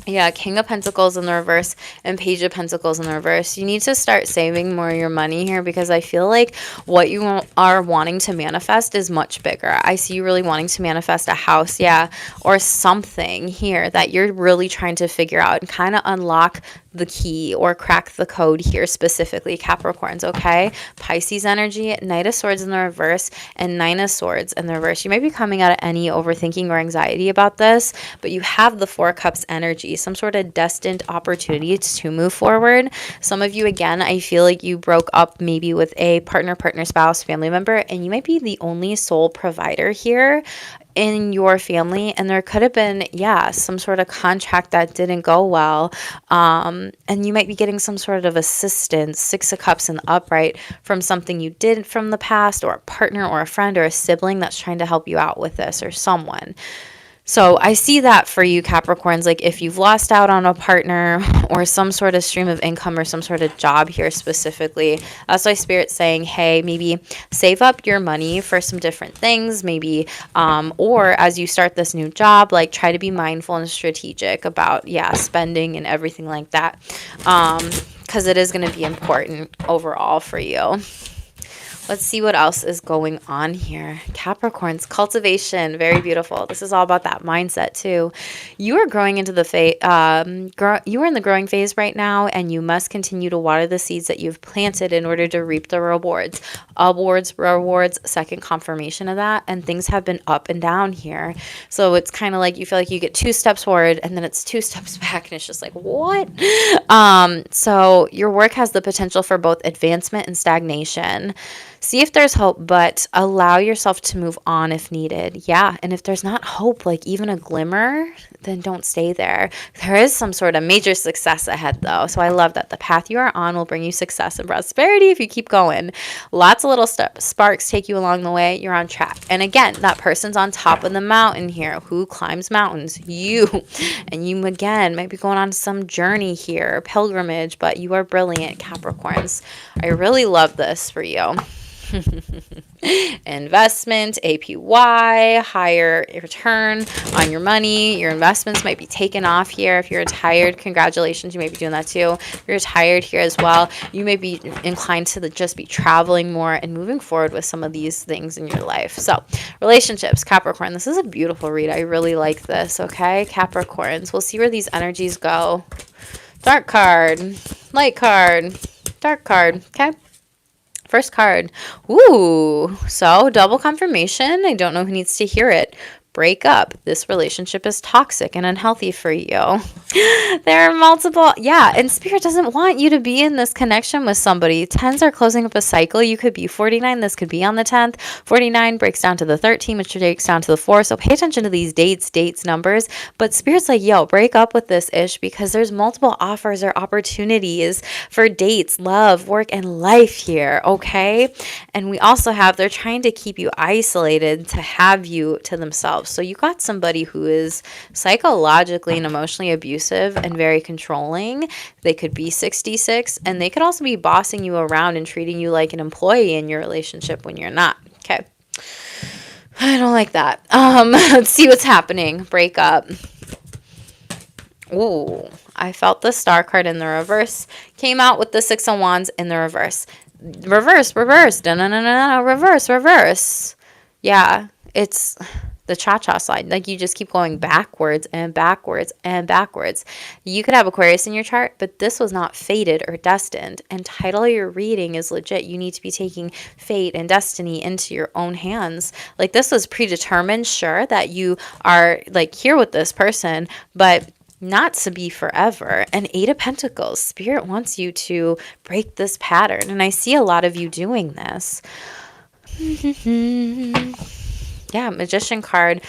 Yeah, King of Pentacles in the reverse and Page of Pentacles in the reverse. You need to start saving more of your money here because I feel like what you are wanting to manifest is much bigger. I see you really wanting to manifest a house, yeah, or something here that you're really trying to figure out and kind of unlock the key or crack the code here, specifically Capricorns, okay? Pisces energy, Knight of Swords in the reverse and Nine of Swords in the reverse. You might be coming out of any overthinking or anxiety about this, but you have the Four Cups energy, some sort of destined opportunity to move forward. Some of you, again, I feel like you broke up maybe with a partner, spouse, family member, and you might be the only sole provider here in your family, and there could have been, yeah, some sort of contract that didn't go well, and you might be getting some sort of assistance, Six of Cups in the upright, from something you did from the past, or a partner or a friend or a sibling that's trying to help you out with this, or someone. So I see that for you, Capricorns, like if you've lost out on a partner or some sort of stream of income or some sort of job here specifically, that's why Spirit's saying, hey, maybe save up your money for some different things, maybe, or as you start this new job, like try to be mindful and strategic about, yeah, spending and everything like that, because it is going to be important overall for you. Let's see what else is going on here. Capricorns, cultivation, very beautiful. This is all about that mindset too. You are growing into the phase. You are in the growing phase right now, and you must continue to water the seeds that you've planted in order to reap the rewards. Rewards. Second confirmation of that, and things have been up and down here. So it's kind of like you feel like you get 2 steps forward, and then it's 2 steps back, and it's just like what? So your work has the potential for both advancement and stagnation. See if there's hope, but allow yourself to move on if needed. Yeah, and if there's not hope, like even a glimmer, then don't stay there. There is some sort of major success ahead, though. So I love that. The path you are on will bring you success and prosperity if you keep going. Lots of little sparks take you along the way. You're on track. And again, that person's on top of the mountain here. Who climbs mountains? You. And you, again, might be going on some journey here, pilgrimage, but you are brilliant, Capricorns. I really love this for you. Investment, APY, higher return on your money. Your investments might be taken off here. If you're retired, congratulations, you may be doing that too. If you're retired here as well, you may be inclined to just be traveling more and moving forward with some of these things in your life. So relationships, Capricorn, this is a beautiful read. I really like this. Okay, Capricorns, we'll see where these energies go. Dark card, light card, dark card. Okay, first card. Ooh, so double confirmation. I don't know who needs to hear it. Break up. This relationship is toxic and unhealthy for you. There are multiple, and Spirit doesn't want you to be in this connection with somebody. 10s are closing up a cycle. You could be 49. This could be on the 10th. 49 breaks down to the 13, which breaks down to the 4. So pay attention to these dates, numbers. But Spirit's like, yo, break up with this ish because there's multiple offers or opportunities for dates, love, work, and life here. Okay. And we also have, they're trying to keep you isolated to have you to themselves. So you got somebody who is psychologically and emotionally abusive and very controlling. They could be 66, and they could also be bossing you around and treating you like an employee in your relationship when you're not. Okay. I don't like that. Let's see what's happening. Break up. Ooh, I felt the star card in the reverse. Came out with the 6 of Wands in the reverse. Reverse. No, reverse. Yeah, it's the cha-cha slide. Like you just keep going backwards and backwards and backwards. You could have Aquarius in your chart, but this was not fated or destined. And title of your reading is legit. You need to be taking fate and destiny into your own hands. Like this was predetermined, sure, that you are like here with this person, but not to be forever. And 8 of Pentacles, Spirit wants you to break this pattern. And I see a lot of you doing this. Yeah, Magician card,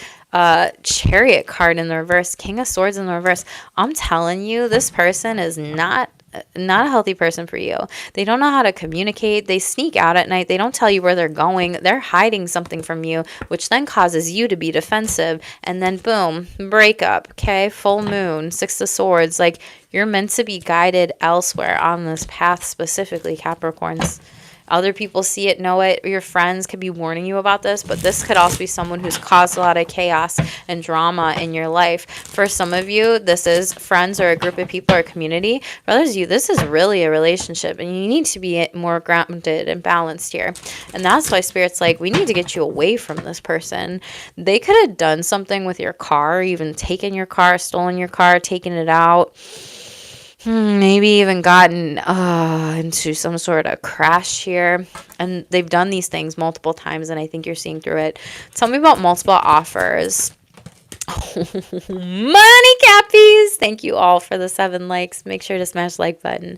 Chariot card in the reverse, King of Swords in the reverse. I'm telling you, this person is not a healthy person for you. They don't know how to communicate. They sneak out at night. They don't tell you where they're going. They're hiding something from you, which then causes you to be defensive. And then boom, breakup. Okay, full moon, 6 of Swords. Like you're meant to be guided elsewhere on this path, specifically Capricorns. Other people see it, know it. Your friends could be warning you about this, but this could also be someone who's caused a lot of chaos and drama in your life. For some of you, this is friends or a group of people or a community. For others of you, this is really a relationship, and you need to be more grounded and balanced here. And that's why Spirit's like, we need to get you away from this person. They could have done something with your car, even taken your car, stolen your car, taken it out. Maybe even gotten into some sort of crash here. And they've done these things multiple times, and I think you're seeing through it. Tell me about multiple offers. Money Cappies, thank you all for the 7 likes. Make sure to smash the like button.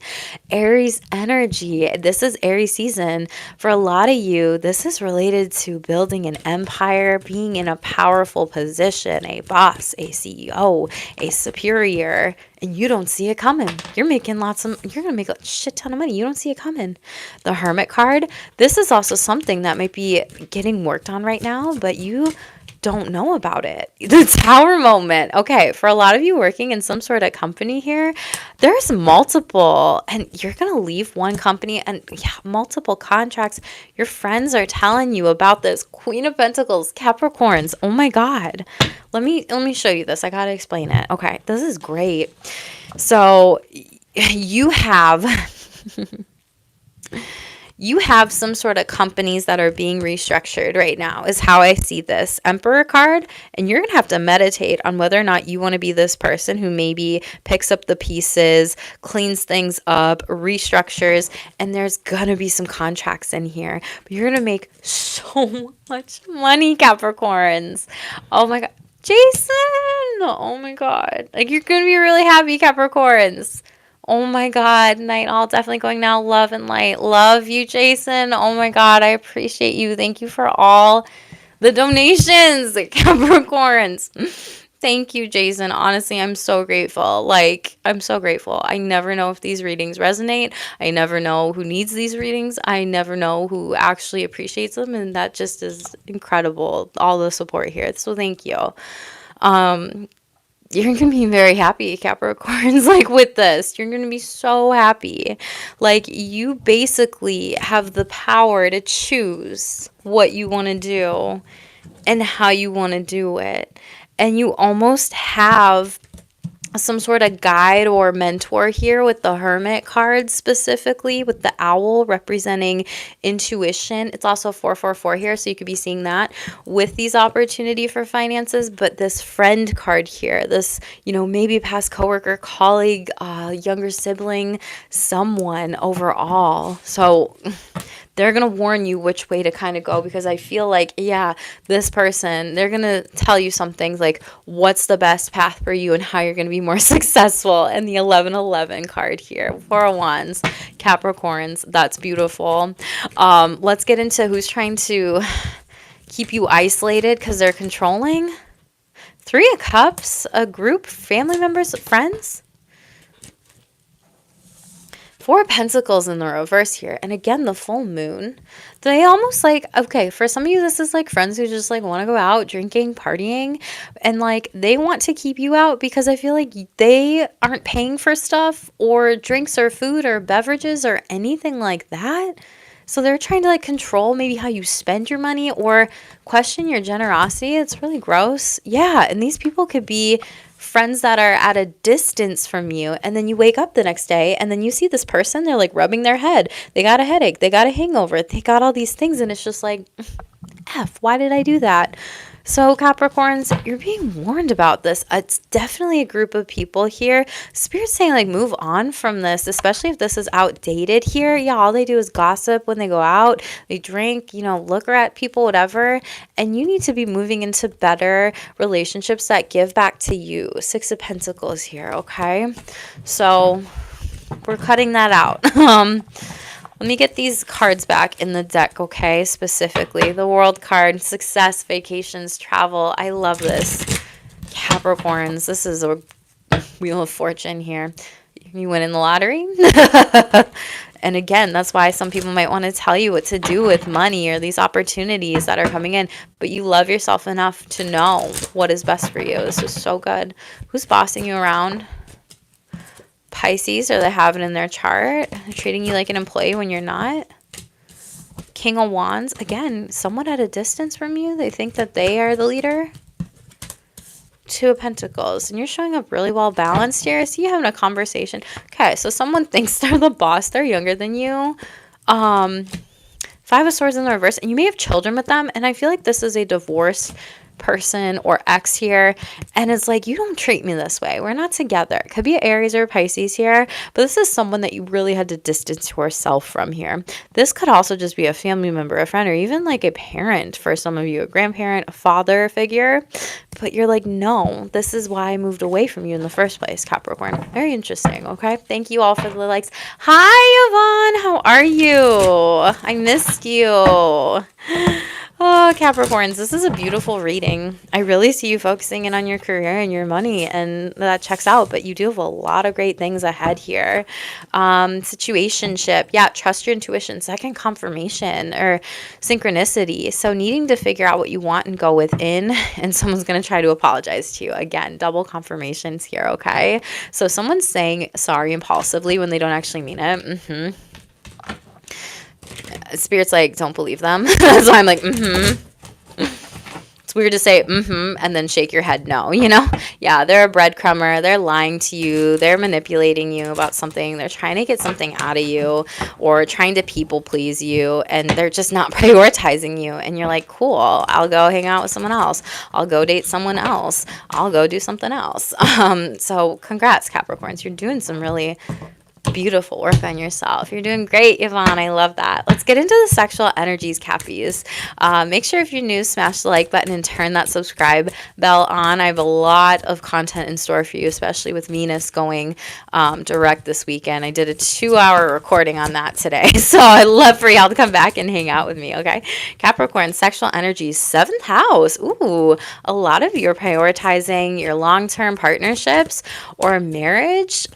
Aries energy, this is Aries season. For a lot of you, this is related to building an empire, being in a powerful position, a boss, a CEO, a superior, and you don't see it coming. You're gonna make a shit ton of money. You don't see it coming. The Hermit card, this is also something that might be getting worked on right now, but you don't know about it. The Tower moment. Okay, for a lot of you working in some sort of company here, there's multiple, and you're gonna leave one company and multiple contracts. Your friends are telling you about this. Queen of Pentacles, Capricorns. Oh my God. Let me show you this. I gotta explain it. Okay, this is great. So you have You have some sort of companies that are being restructured right now, is how I see this Emperor card. And you're going to have to meditate on whether or not you want to be this person who maybe picks up the pieces, cleans things up, restructures, and there's going to be some contracts in here. But you're going to make so much money, Capricorns. Oh my God. Jason! Oh my God. Like, you're going to be really happy, Capricorns. Oh my God, night all definitely going now. Love and light. Love you, Jason. Oh my God, I appreciate you. Thank you for all the donations, Capricorns. Thank you, Jason. Honestly, I'm so grateful. Like, I'm so grateful. I never know if these readings resonate. I never know who needs these readings. I never know who actually appreciates them. And that just is incredible. All the support here. So thank you. You're going to be very happy, Capricorns, like with this. You're going to be so happy. Like, you basically have the power to choose what you want to do and how you want to do it. And you almost have some sort of guide or mentor here with the Hermit card, specifically with the owl representing intuition. It's also 444 here, so you could be seeing that with these opportunity for finances. But this friend card here, this, maybe past coworker, colleague, younger sibling, someone overall. So they're going to warn you which way to kind of go, because I feel like, yeah, this person, they're going to tell you some things like what's the best path for you and how you're going to be more successful. And the 1111 card here, 4 of Wands, Capricorns, that's beautiful. Let's get into who's trying to keep you isolated because they're controlling. 3 of Cups, a group, family members, friends. 4 of Pentacles in the reverse here. And again, the full moon. They almost like, okay, for some of you, this is like friends who just like want to go out drinking, partying. And like they want to keep you out because I feel like they aren't paying for stuff or drinks or food or beverages or anything like that. So they're trying to like control maybe how you spend your money or question your generosity. It's really gross. Yeah. And these people could be friends that are at a distance from you, and then you wake up the next day and then you see this person, they're like rubbing their head, they got a headache, they got a hangover, they got all these things, and it's just like, why did I do that? So Capricorns, you're being warned about this. It's definitely a group of people here. Spirit's saying like move on from this, especially if this is outdated here. Yeah, all they do is gossip when they go out. They drink, look at people, whatever. And you need to be moving into better relationships that give back to you. 6 of Pentacles here, okay? So we're cutting that out. Let me get these cards back in the deck, okay? Specifically, the World card, success, vacations, travel. I love this. Capricorns, this is a Wheel of Fortune here. You win in the lottery? And again, that's why some people might want to tell you what to do with money or these opportunities that are coming in. But you love yourself enough to know what is best for you. This is so good. Who's bossing you around? Pisces, or they have it in their chart. They're treating you like an employee when you're not. King of Wands, again, somewhat at a distance from you. They think that they are the leader. 2 of Pentacles, and you're showing up really well balanced here. I see you having a conversation. Okay, so someone thinks they're the boss. They're younger than you. 5 of Swords in the reverse, and you may have children with them, and I feel like this is a divorced person or ex here, and it's like, you don't treat me this way, we're not together. It could be Aries or Pisces here, but this is someone that you really had to distance yourself from here. This could also just be a family member, a friend, or even like a parent for some of you, a grandparent, a father figure, but you're like, no, this is why I moved away from you in the first place, Capricorn. Very interesting. Okay, thank you all for the likes. Hi Yvonne, how are you? I missed you. Oh, Capricorns, this is a beautiful reading. I really see you focusing in on your career and your money, and that checks out, but you do have a lot of great things ahead here. Situationship, yeah, trust your intuition. 2nd, confirmation or synchronicity. So needing to figure out what you want and go within, and someone's going to try to apologize to you. Again, double confirmations here, okay? So someone's saying sorry impulsively when they don't actually mean it. Spirit's like, don't believe them. That's why I'm like, It's weird to say and then shake your head no, you know? Yeah, they're a breadcrumber. They're lying to you. They're manipulating you about something. They're trying to get something out of you or trying to people please you, and they're just not prioritizing you. And you're like, cool, I'll go hang out with someone else. I'll go date someone else. I'll go do something else. So congrats, Capricorns. You're doing some really beautiful work on yourself. You're doing great, Yvonne. I love that. Let's get into the sexual energies, Cappies. Make sure if you're new, smash the like button and turn that subscribe bell on. I have a lot of content in store for you, especially with Venus going direct this weekend. I did a 2-hour recording on that today. So I'd love for y'all to come back and hang out with me, okay? Capricorn, sexual energies, 7th house. Ooh, a lot of you are prioritizing your long-term partnerships or marriage.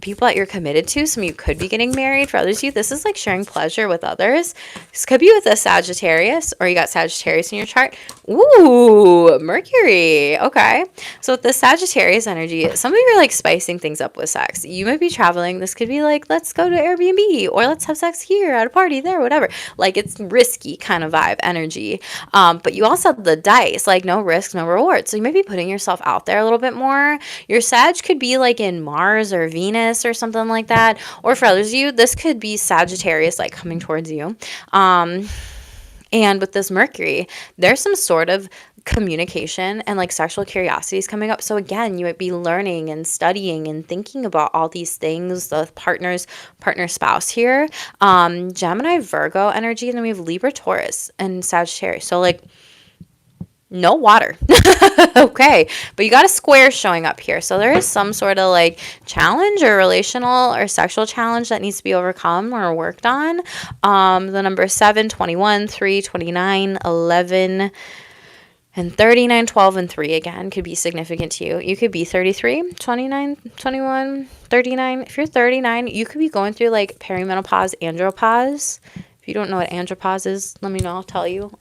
People that you're committed to. Some of you could be getting married. For others of you, this is like sharing pleasure with others. This could be with a Sagittarius, or you got Sagittarius in your chart. Ooh, Mercury. Okay. So with the Sagittarius energy, some of you are like spicing things up with sex. You might be traveling. This could be like, let's go to Airbnb, or let's have sex here at a party there, whatever. Like it's risky kind of vibe energy. But you also have the dice, like no risk, no reward. So you might be putting yourself out there a little bit more. Your Sag could be like in Mars or Venus or something like that. Or for others of you, this could be Sagittarius like coming towards you. And with this Mercury, there's some sort of communication and like sexual curiosities coming up. So again, you might be learning and studying and thinking about all these things, the partner spouse here. Gemini, Virgo energy, and then we have Libra, Taurus, and Sagittarius. So like no water. Okay. But you got a square showing up here. So there is some sort of like challenge or relational or sexual challenge that needs to be overcome or worked on. The number 7, 21, 3, 29, 11, and 39, 12, and 3 again could be significant to you. You could be 33, 29, 21, 39. If you're 39, you could be going through like perimenopause, andropause. If you don't know what andropause is, let me know. I'll tell you.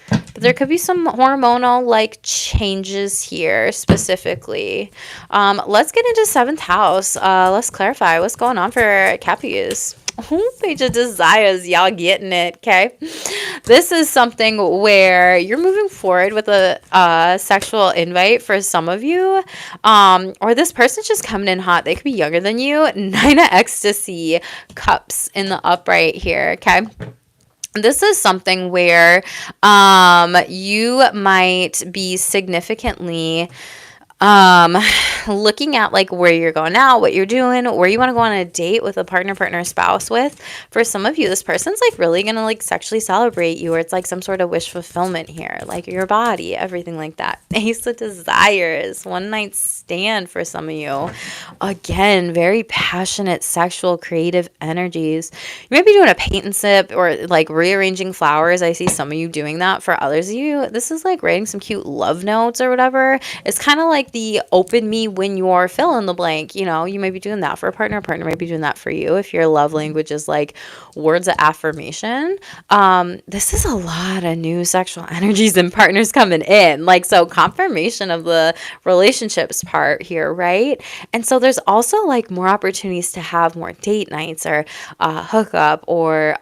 But there could be some hormonal like changes here specifically. Let's get into 7th house. Let's clarify what's going on for Cappies. Page of Desires, y'all getting it, okay? This is something where you're moving forward with a sexual invite for some of you, or this person's just coming in hot. They could be younger than you. 9 of Ecstasy, Cups in the upright here, okay? This is something where you might be significantly looking at like where you're going now, what you're doing, where you want to go on a date with a partner, spouse with. For some of you, this person's like really gonna like sexually celebrate you, or it's like some sort of wish fulfillment here, like your body, everything like that. Ace of Desires, one night stand for some of you. Again, very passionate, sexual, creative energies. You might be doing a paint and sip or like rearranging flowers. I see some of you doing that. For others of you, this is like writing some cute love notes or whatever. It's kind of like the open me when you're fill in the blank. You know, you might be doing that for a partner might be doing that for you. If your love language is like words of affirmation, this is a lot of new sexual energies and partners coming in. Like, so confirmation of the relationships part here, right? And so there's also like more opportunities to have more date nights or hookup or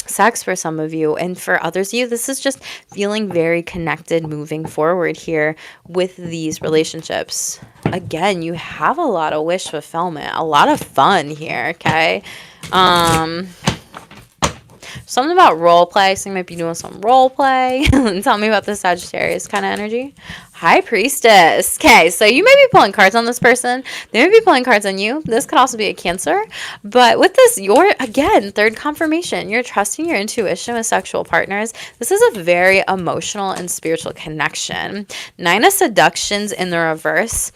sex for some of you. And for others of you, this is just feeling very connected moving forward here with these relationships. Again, you have a lot of wish fulfillment, a lot of fun here, okay? Something about role play. So you might be doing some role play. Tell me about the Sagittarius kind of energy. High Priestess. Okay, so you may be pulling cards on this person. They may be pulling cards on you. This could also be a Cancer. But with this, you're, again, third confirmation. You're trusting your intuition with sexual partners. This is a very emotional and spiritual connection. 9 of Seductions in the reverse.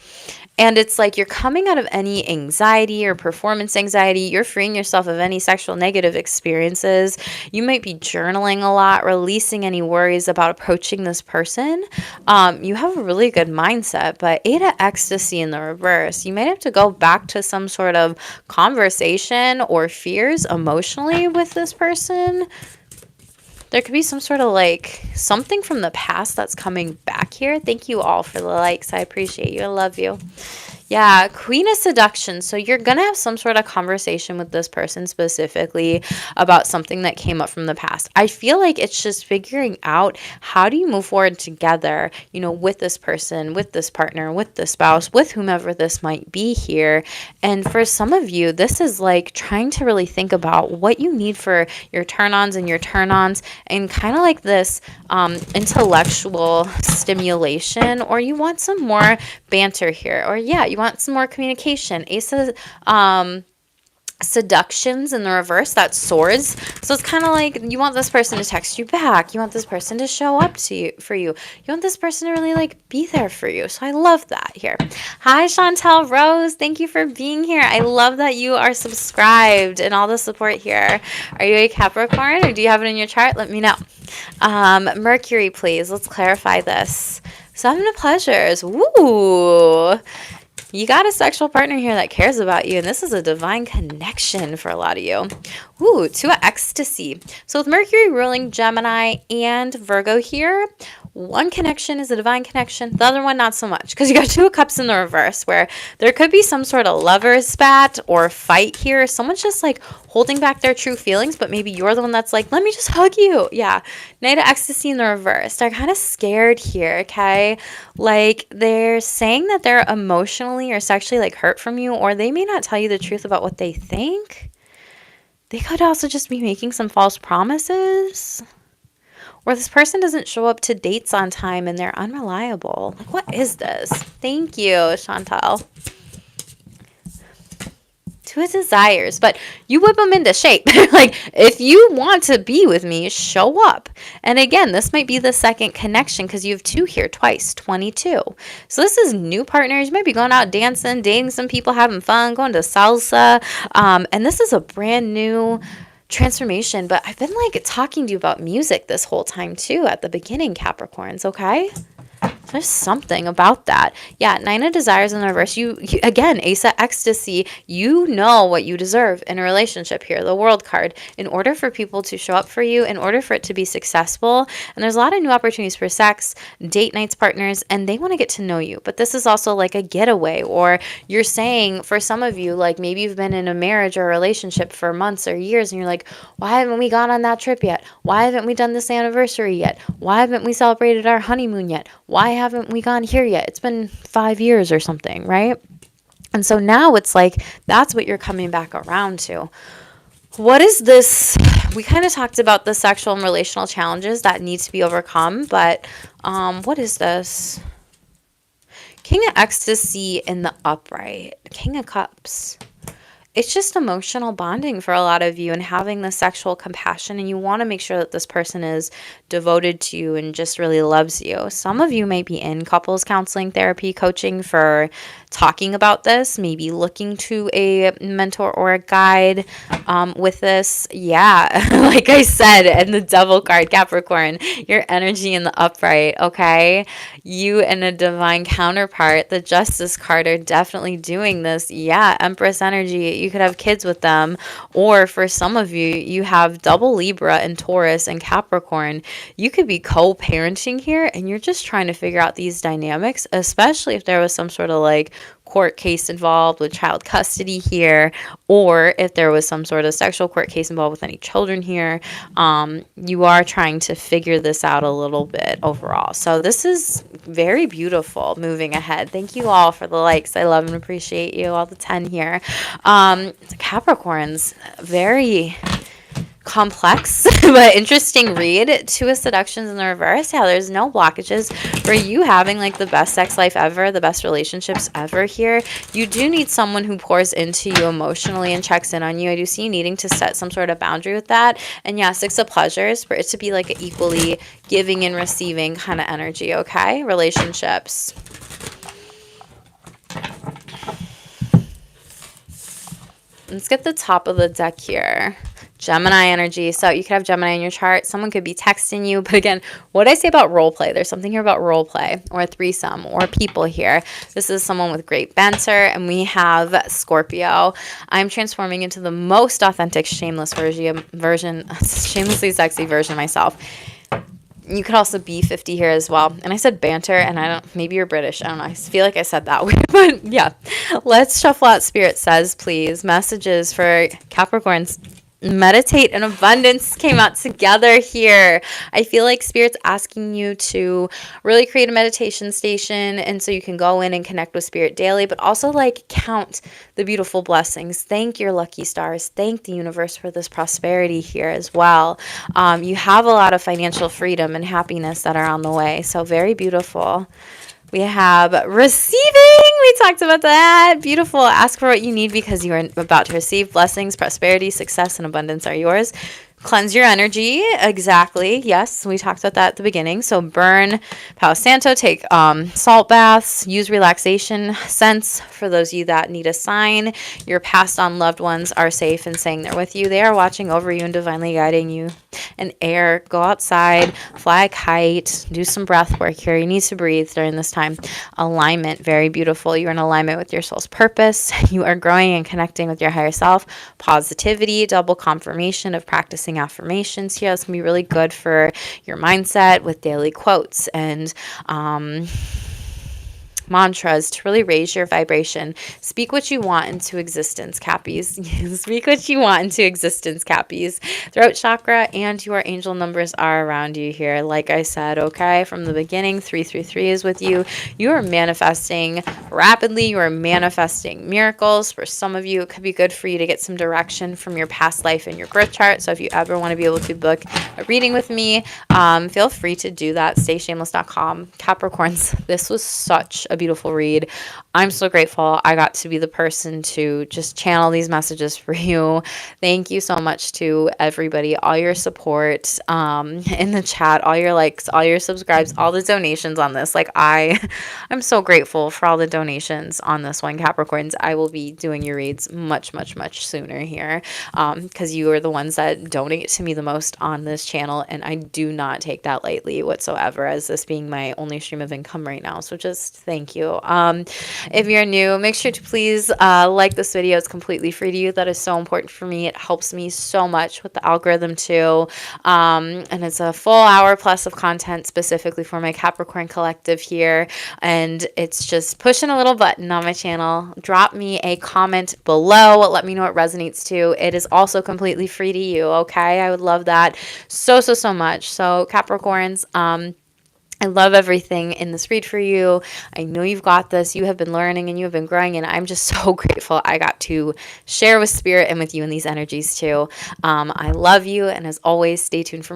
And it's like you're coming out of any anxiety or performance anxiety. You're freeing yourself of any sexual negative experiences. You might be journaling a lot, releasing any worries about approaching this person. You have a really good mindset, but 8 of Ecstasy in the reverse. You might have to go back to some sort of conversation or fears emotionally with this person. There could be some sort of like something from the past that's coming back here. Thank you all for the likes. I appreciate you. I love you. Yeah, Queen of Seduction. So you're going to have some sort of conversation with this person specifically about something that came up from the past. I feel like it's just figuring out how do you move forward together, with this person, with this partner, with the spouse, with whomever this might be here. And for some of you, this is like trying to really think about what you need for your turn-ons and your turn-ons, and kind of like this intellectual stimulation, or you want some more banter here, or yeah, you want some more communication. Ace of seductions in the reverse, that's swords. So it's kind of like you want this person to text you back, you want this person to show up to you for you, you want this person to really like be there for you. So I love that here. Hi Chantel Rose, thank you for being here. I love that you are subscribed and all the support here. Are you a Capricorn, or do you have it in your chart? Let me know. Mercury, please, let's clarify this. Seven of Pleasures. Woo! You got a sexual partner here that cares about you, and this is a divine connection for a lot of you. Ooh, Two of Ecstasy. So with Mercury ruling Gemini and Virgo here, one connection is a divine connection, the other one not so much, because you got Two of Cups in the reverse, where there could be some sort of lover's spat or fight here. Someone's just like holding back their true feelings, but maybe you're the one that's like, let me just hug you. Yeah. Knight of Ecstasy in the reverse. They're kind of scared here, okay? Like they're saying that they're emotionally or sexually like hurt from you, or they may not tell you the truth about what they think. They could also just be making some false promises. Or this person doesn't show up to dates on time and they're unreliable. Like, what is this? Thank you, Chantal. Two of Desires, but you whip them into shape. Like, if you want to be with me, show up. And again, this might be the second connection because you have two here twice, 22. So this is new partners. You might be going out dancing, dating some people, having fun, going to salsa. And this is a brand new transformation, but I've been like talking to you about music this whole time too at the beginning, Capricorns, okay? There's something about that. Yeah, Nine of Desires in the reverse. You again, Ace of Ecstasy. You know what you deserve in a relationship here, the World card. In order for people to show up for you, in order for it to be successful, and there's a lot of new opportunities for sex, date nights, partners, and they want to get to know you. But this is also like a getaway, or you're saying, for some of you, like maybe you've been in a marriage or a relationship for months or years, and you're like, why haven't we gone on that trip yet? Why haven't we done this anniversary yet? Why haven't we celebrated our honeymoon yet? Why haven't we gone here yet? It's been 5 years or something, right? And so now it's like, that's what you're coming back around to. What is this? We kind of talked about the sexual and relational challenges that need to be overcome, but what is this? King of Ecstasy in the upright. King of Cups. It's just emotional bonding for a lot of you and having the sexual compassion, and you want to make sure that this person is devoted to you and just really loves you. Some of you may be in couples counseling, therapy, coaching for talking about this, maybe looking to a mentor or a guide with this. Yeah, like I said, and the Devil card, Capricorn, your energy in the upright, okay? You and a divine counterpart, the Justice card, are definitely doing this. Yeah, Empress energy. You could have kids with them, or for some of you, you have double Libra and Taurus and Capricorn. You could be co-parenting here, and you're just trying to figure out these dynamics, especially if there was some sort of like court case involved with child custody here, or if there was some sort of sexual court case involved with any children here. You are trying to figure this out a little bit overall. So this is very beautiful moving ahead. Thank you all for the likes. I love and appreciate you, all the 10 here. Capricorns, very complex but interesting read. Two of Seductions in the reverse. Yeah, there's no blockages for you having like the best sex life ever, the best relationships ever here. You do need someone who pours into you emotionally and checks in on you. I do see you needing to set some sort of boundary with that. And yeah, Six of Pleasures, for it to be like an equally giving and receiving kind of energy, okay? Relationships. Let's get the top of the deck here. Gemini energy. So you could have Gemini in your chart. Someone could be texting you. But again, what I say about role play, there's something here about role play or a threesome or people here. This is someone with great banter. And we have Scorpio. I'm transforming into the most authentic, shameless version, shamelessly sexy version of myself. You could also be 50 here as well. And I said banter, and maybe you're British. I don't know. I feel like I said that weird, but yeah. Let's shuffle out Spirit Says, please. Messages for Capricorns. Meditate and abundance came out together here. I feel like Spirit's asking you to really create a meditation station, and so you can go in and connect with Spirit daily, but also like count the beautiful blessings. Thank your lucky stars. Thank the universe for this prosperity here as well. You have a lot of financial freedom and happiness that are on the way, so very beautiful. We have receiving. We talked about that. Beautiful. Ask for what you need because you are about to receive. Blessings, prosperity, success, and abundance are yours. Cleanse your energy. Exactly. Yes, we talked about that at the beginning. So burn Palo Santo, take salt baths, use relaxation scents for those of you that need a sign. Your passed on loved ones are safe and saying they're with you. They are watching over you and divinely guiding you. And air, go outside, fly a kite, do some breath work here. You need to breathe during this time. Alignment, very beautiful. You're in alignment with your soul's purpose. You are growing and connecting with your higher self. Positivity, double confirmation of practicing affirmations here. That's going to be really good for your mindset with daily quotes and mantras to really raise your vibration. Speak what you want into existence, Cappies. Speak what you want into existence, Cappies. Throat chakra and your angel numbers are around you here. Like I said, okay, from the beginning, 333 is with you. You are manifesting rapidly. You are manifesting miracles. For some of you, it could be good for you to get some direction from your past life and your birth chart. So if you ever want to be able to book a reading with me, feel free to do that. StayShameless.com. Capricorns, this was such a beautiful read. I'm so grateful I got to be the person to just channel these messages for you. Thank you so much to everybody, all your support in the chat, all your likes, all your subscribes, all the donations on this. Like I'm so grateful for all the donations on this one, Capricorns. I will be doing your reads much, much, much sooner here because you are the ones that donate to me the most on this channel, and I do not take that lightly whatsoever, as this being my only stream of income right now. So just thank you. If you're new, make sure to please like this video. It's completely free to you. That is so important for me. It helps me so much with the algorithm too. And it's a full hour plus of content specifically for my Capricorn collective here. And it's just pushing a little button on my channel. Drop me a comment below. Let me know what resonates to. It is also completely free to you. Okay. I would love that so, so, so much. So Capricorns, I love everything in this read for you. I know you've got this. You have been learning and you have been growing, and I'm just so grateful I got to share with Spirit and with you in these energies too. I love you, and as always, stay tuned for